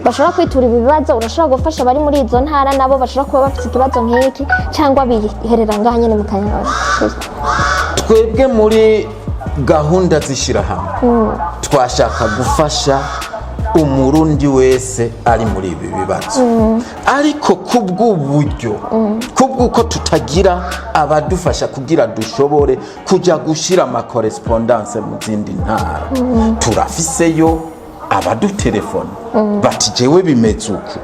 bashobora kwitura ibibazo, urashobora gufasha bari muri izo ntara nabo bashobora kuba bafite ikibazo nk'iki, cyangwa biherera ngaha nyene mu Kayanza? Twebwe muri gahunda z'ishirahamwe twashaka gufasha umurundi wese ari muri ibi bibazo, ariko kubw'uburyo kubw'uko tutagira abadufasha kugira dushobore kujya gushira amakorespondance mu zindi ntara, turafiseyo abadutelefone bati jewe bimeze uku,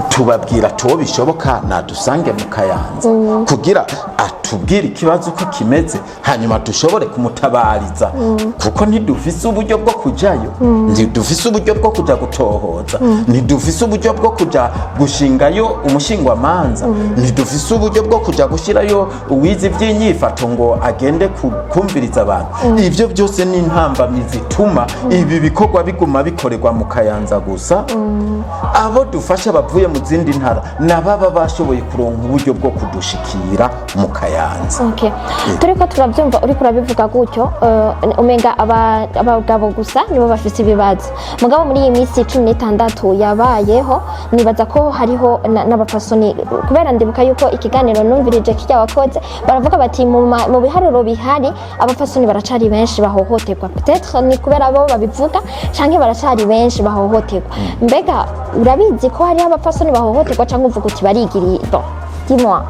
tubabwira tuwo bishoboka nadusange mu Kayanza kugira atubwire ikibazo uko kimeze, hanyuma dushobore kumutabariza kuko ntidufise uburyo bwo kujayo, ntidufise uburyo bwo kuja gutohoza, ntidufise uburyo bwo kuja gushingayo umushingwamanza, ntidufise uburyo bwo kuja gushirayo uwize ivy'inyifato ngo agende kumviriza abantu. Ivyo byose ni intambamyi zituma ibi bikorwa biguma bikorerwa mu Kayanza gusa. Abo dufasha bavuye mu zindi ntara nababa bashoboye kuronka uburyo bwo kudushikira mu Kayanza. Okay. Turiko turavyumva uri kurabivuga gutyo, umenga abagabo gusa nibo bafite ibibazo. Mugabo muri iyi minsi 16 yabayeho nibaza ko hariho n'abapasoni, kubera ndibuka yuko ikiganiro numvirije kijya wakoze baravuga bati mu biharuro bihari abapasoni baracari benshi bahohoterwa, peut-être ni kubera abo babivuga canke baracari benshi bahohoterwa. Mbega urabizi ko hari abapasoni bahohoterwa cyangwa uvuga uti barigiriye? Dis-moi,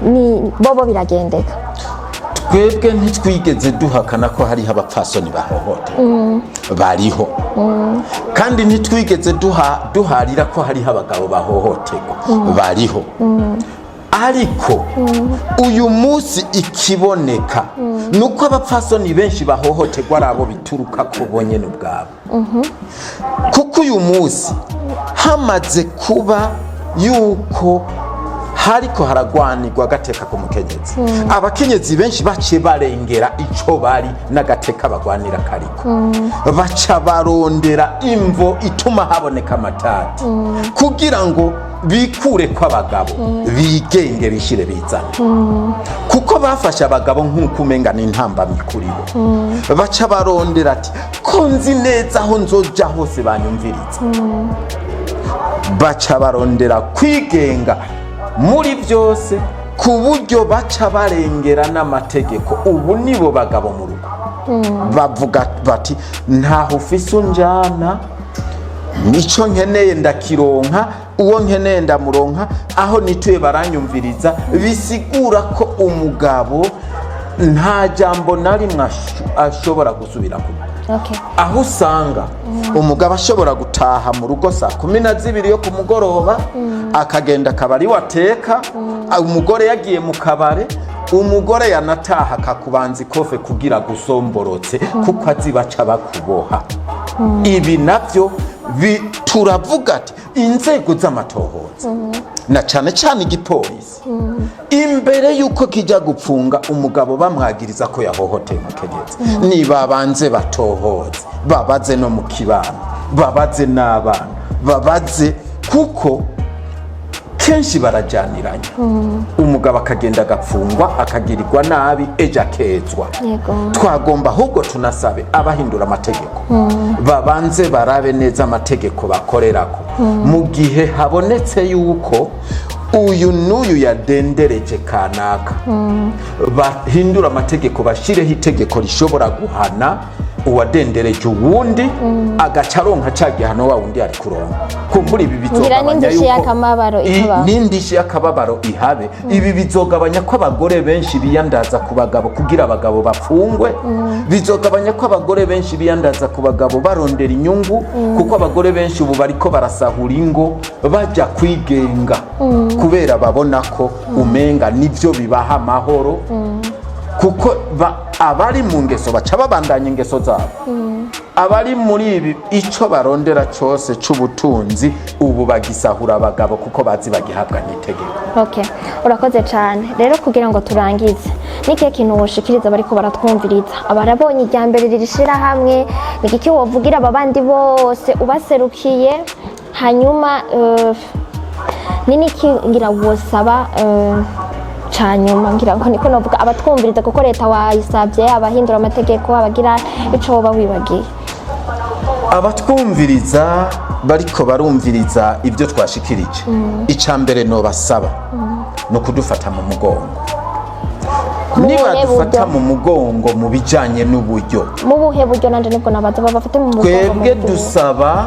ni bobo biragendeka? Twebwe ntitwigeze duhakana ko hariho abapfasoni bahohoterwa, bariho, kandi ntitwigeze duharira ko hariho abagabo bahohoterwa, bariho. Ariko uyu munsi ikiboneka nuko abapfasoni benshi bahohoterwa ari abo bituruka ko bonyene ubwabo, kuko uyu munsi hamaze kuba yuko hariko haragwanirwa agateka k'umukenyezi, abakenyezi benshi bace barengera ico bari n'agateka bagwanira kariko, baca barondera imvo ituma haboneka amatati kugira ngo bikure ko abagabo bigenge bishire bizana, kuko bafashe abagabo nk'uko umenga n'intambamyi kuri bo, baca barondera ati ko nzi neza aho nzoja hose banyumviriza, baca barondera kwigenga muri byose ku buryo baca barengera n'amategeko. Ubu nibo bagabo mu rugo bavuga bati ntaho ufise unjana, nico nkeneye ndakironka, uwo nkeneye ndamuronka, aho nituye baranyumviriza. Bisigura ko umugabo nta jambo na rimwe ashobora gusubira kuba. Okay. Aho usanga umugabo ashobora gutaha mu rugo saa 12 yo ku mugoroba, akagenda akabari wateka, umugore yagiye mu kabare, umugore yanataha akakubanza ikofe kugira gusomborotse kuko azibaca bakuboha. Ibi navyo turavuga ati inzego z'amatohoza na cyane cyane igipolisi imbere yuko kijya gupfunga umugabo bamwagiriza ko yahohoteye umukenyezi, niba banze batohoze babaze no mu kibano, babaze n'abana, babaze kuko kenshi barajyaniranye. Umugabo akagenda agapfungwa akagirirwa nabi ejo akezwa. Twagomba ahubwo tunasabe abahindura amategeko babanze barabe neza amategeko bakorerako mu gihe habonetse yuko uyu n'uyu yadendereje kanaka, bahindura amategeko bashireho itegeko rishobora guhana uwadendereje uwundi agaca aronka ca gihano wa wundi ari kuronka. Kumbura ibi bizogabanya yuko n'indishyi y'akababaro ihabe. Ibi bizogabanya ko abagore benshi biyandaza ku bagabo kugira abagabo bapfungwe, bizogabanya ko abagore benshi biyandaza ku bagabo barondera inyungu, kuko abagore benshi ubu bariko barasahura ingo bajya kwigenga kubera babona ko umenga nivyo bibaha amahoro, kuko abari mu ngeso baca babandanya ingeso zabo. Abari muri ibi ico barondera cyose c'ubutunzi ubu bagisahura abagabo kuko bazi bagihabwa n'itegeko. Urakoze cyane. Rero kugira ngo turangize, nike kintu woshikiriza bariko baratwumviriza, abarabonye ijyambere ririshira hamwe, nigiki wovugira ababandi bose ubaserukiye, hanyuma niniki ngira wosaba cyanyuma ngira ngo niko novuga abatwumviriza, kuko leta wayisabye abahindura amategeko abagira ico bawibagiye. Abatwumviriza bariko barumviriza ibyo twashikirije, icambere no basaba no kudufata mu mugongo. Niba dufata mu mugongo mu bijanye n'uburyo, mu buhe buryo nanje nibwo nabaza babafate mu mugongo. Twebwe dusaba,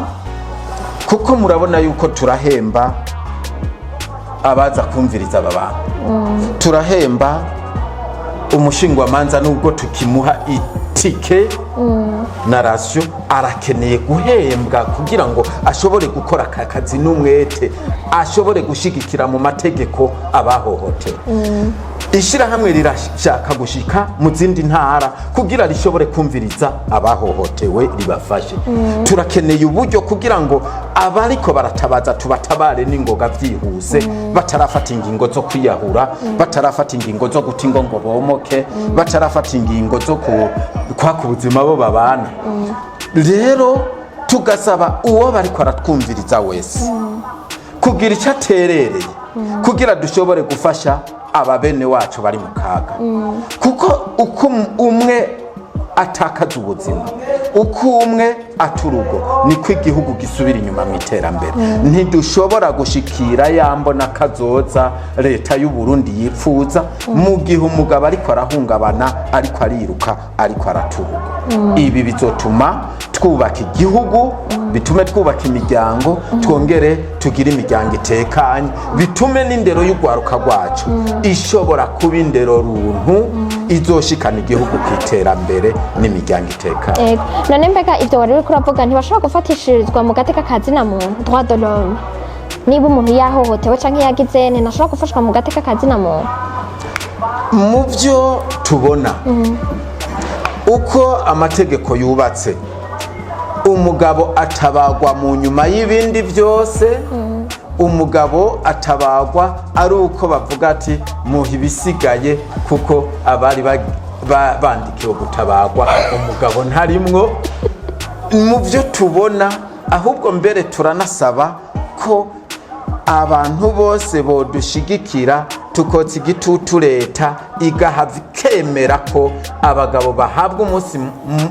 kuko murabona yuko turahemba abaza kumviriza aba bantu, turahemba umushingwamanza nubwo tukimuha itike na ratio, arakeneye guhembwa kugira ngo ashobore gukora akazi n'umwete, ashobore gushigikira mu mategeko abahohotewe. Ishirahamwe rirashaka gushika mu zindi ntara kugira rishobore kumviriza abahohotewe ribafashe. Turakeneye uburyo kugira ngo abariko baratabaza tubatabare n'ingoga vyihuse, batarafata ingingo zo kwiyahura, batarafata ingingo zo guta ingo ngo bomoke, batarafata ingingo zo kwaka ubuzima bo babana. Rero tugasaba uwo bariko aratwumviriza wese kugira icyo aterereye kugira dushobore gufasha ababene wacu bari mu kaga, kuko uko umwe atakaza ubuzima, uko umwe aturugo, niko igihugu gisubira inyuma mu iterambere. Ntidushobora gushikira yambona kazoza leta y'u Burundi yipfuza mu gihe umugabo ariko arahungabana, ariko ariruka, ariko araturugo. Ibi bizotuma twubaka igihugu, bitume twubaka imiryango, twongere tugire imiryango itekanye, bitume n'indero y'ugwaruka rwacu ishobora kuba indero runtu izoshikana igihugu kwiterambere n'imiryango itekanye. None mbega ivyo wari uri kuravuga ntibashobora gufatishirizwa mu gateka kazina muntu, droit de l'homme? Niba umuntu yahohotewe canke yagize ntashobora gufashwa mu gateka kazina muntu? Mu byo tubona uko amategeko yubatse, umugabo atabagwa mu nyuma y'ibindi byose, umugabo atabagwa ari uko bavuga ati muha ibisigaye kuko abari bandikiwe gutabagwa umugabo ntarimwo. Mu byo tubona ahubwo mbere turanasaba ko abantu bose bodushigikira, tukotsa igitutu leta igahava ikemera ko abagabo bahabwa umunsi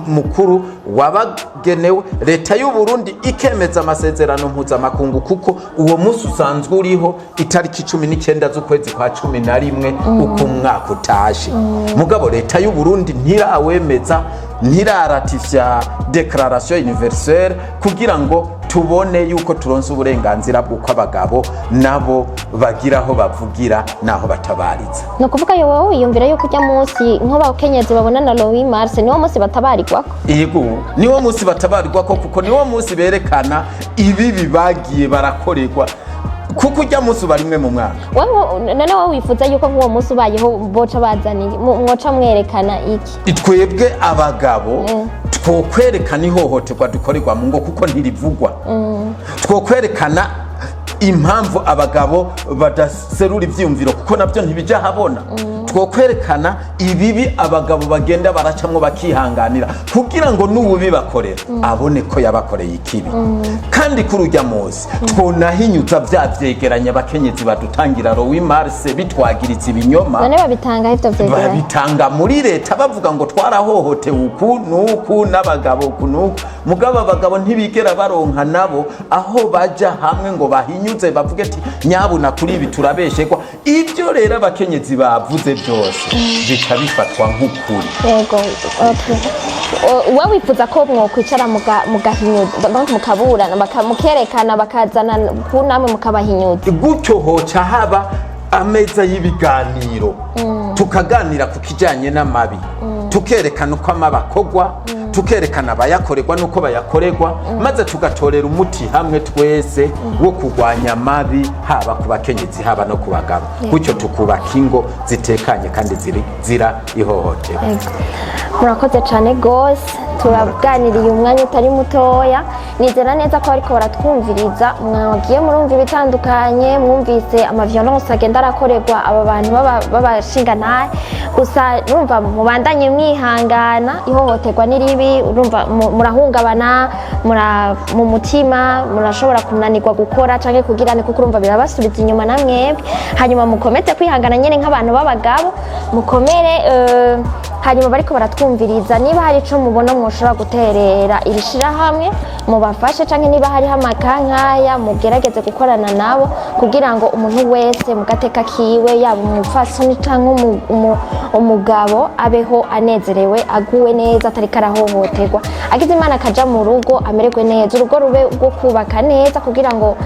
mukuru wabagenewe. Leta y'u Burundi ikemeza amasezerano mpuzamakungu, kuko uwo munsi usanzwe uriho itariki 19 z'ukwezi kwa 11 uko umwaka utashe. Mugabo leta y'u Burundi ntirawemeza, ntiraratifya declaration universelle kugira ngo tubone yuko turonse uburenganzira bw'uko abagabo nabo bagiraho bavugira naho batabariza. No kuvuga yowe wiyumvira yuko ujya munsi nk'abakenyezi babona na Louis Mars niwo munsi batabarirwako? Yego, niwo munsi batabarirwako, kuko niwo munsi berekana ibi bibagiye barakorerwa, kuko ujya munsi barimwe mu mwaka. None wowe wifuza yuko nk'uwo munsi ubayeho boca bazanira mwoca mwerekana iki? Twebwe abagabo twokwerekana ihohoterwa dukorerwa mu ngo kuko ntirivugwa. Twokwerekana impamvu abagabo badaserura ivyumviro kuko navyo ntibijya habona. twokwerekana ibibi abagabo bagenda baracamwo bakihanganira kugira ngo n'ububi bakorera abone ko yabakoreye ikibi kandi kuri ujya muzi twonahinyuza vya vyegeranya abakenyezi badutangira rowi marse bitwagiritse ibinyoma none babitanga ivyo vyegeranya babitanga muri leta bavuga ngo twarahohotewe uku nuku n'abagabo uku nuku mugabo abagabo ntibigera baronka nabo aho baja hamwe ngo bahinyuze bavuge ati nyabuna kuri ibi turabeshegwa ibyo rero abakenyezi bavuze byose bica bifatwa nk'ukuri. Yego, wowe wifuza ko mwokwicara mugahinyuza mukaburana mukerekana bakazana ku namwe mukabahinyuza gutyo hoca haba ameza y'ibiganiro tukaganira ku kijanye n'amabi tukerekana uko amabakogwa tukerekana abayakorerwa nuko bayakorerwa maze tugatorera umuti hamwe twese wo kurwanya amabi haba ku bakenyezi haba no ku bagabo gutyo tukubaka ingo zitekanye kandi zira ihohoterwa. Murakoze cyane gose turaganiriye umwanya utari mutoya nizera neza ko ariko baratwumviriza mwagiye murumva ibitandukanye mwumvise amaviolence agenda arakorerwa aba bantu babashinganaye gusa urumva mubandanye mwihangana ihohoterwa n'iribi urumva murahungabana mu mutima murashobora kunanirwa gukora canke kugirane kuko urumva birabasubiza inyuma namwebwe hanyuma mukomete kwihangana nyene nk'abantu b'abagabo mukomere hanyuma bariko baratwumviriza niba hari ico mubona mwoshobora guterera irishira hamwe mubafashe canke niba hariho amakankaya mugerageze gukorana nabo kugira ngo umuntu wese mu gateka kiwe yaba umupfasoni canke umugabo abeho anezerewe aguwe neza atariko arahohoterwa agize Imana akaja mu rugo amererwe neza urugo rube rwo kubaka neza kugira ngo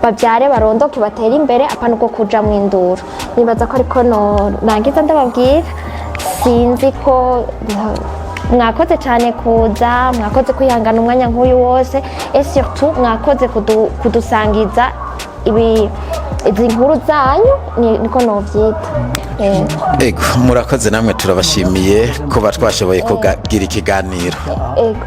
babyare barondoke batere imbere apana uko kuja mu induru nibaza ko ariko nangiza ndababwira sinzi ko mwakoze cyane kuza mwakoze kwihangana umwanya nk'uyu wose et surtout mwakoze kudusangiza izi nkuru zanyu niko novyita ego murakoze namwe turabashimiye kuba twashoboye kugira ikiganiro ego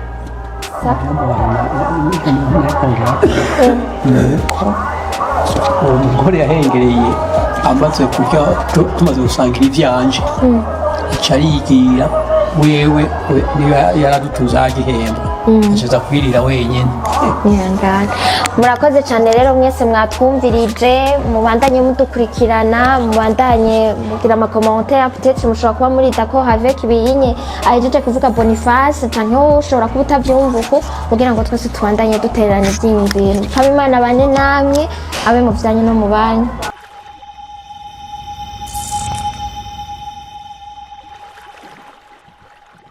umugore yahengereye amaze kurya tumaze gusangira ivyanje aca arigira wewe yaradutuza agihemba ashobora kwirira wenyine. Murakoze cyane rero mwese mwatwumvirije mubandanye mudukurikirana mubandanye mugira amakomantere peut-être mushobora kuba murita ko avec ibiyinye ahejeje kuvuga Boniface canke ushobora kuba utavyumva uko kugira ngo twese tubandanye dutererana ivyiyumviro. Imana bane namwe abe mu vyanye no mu banyu.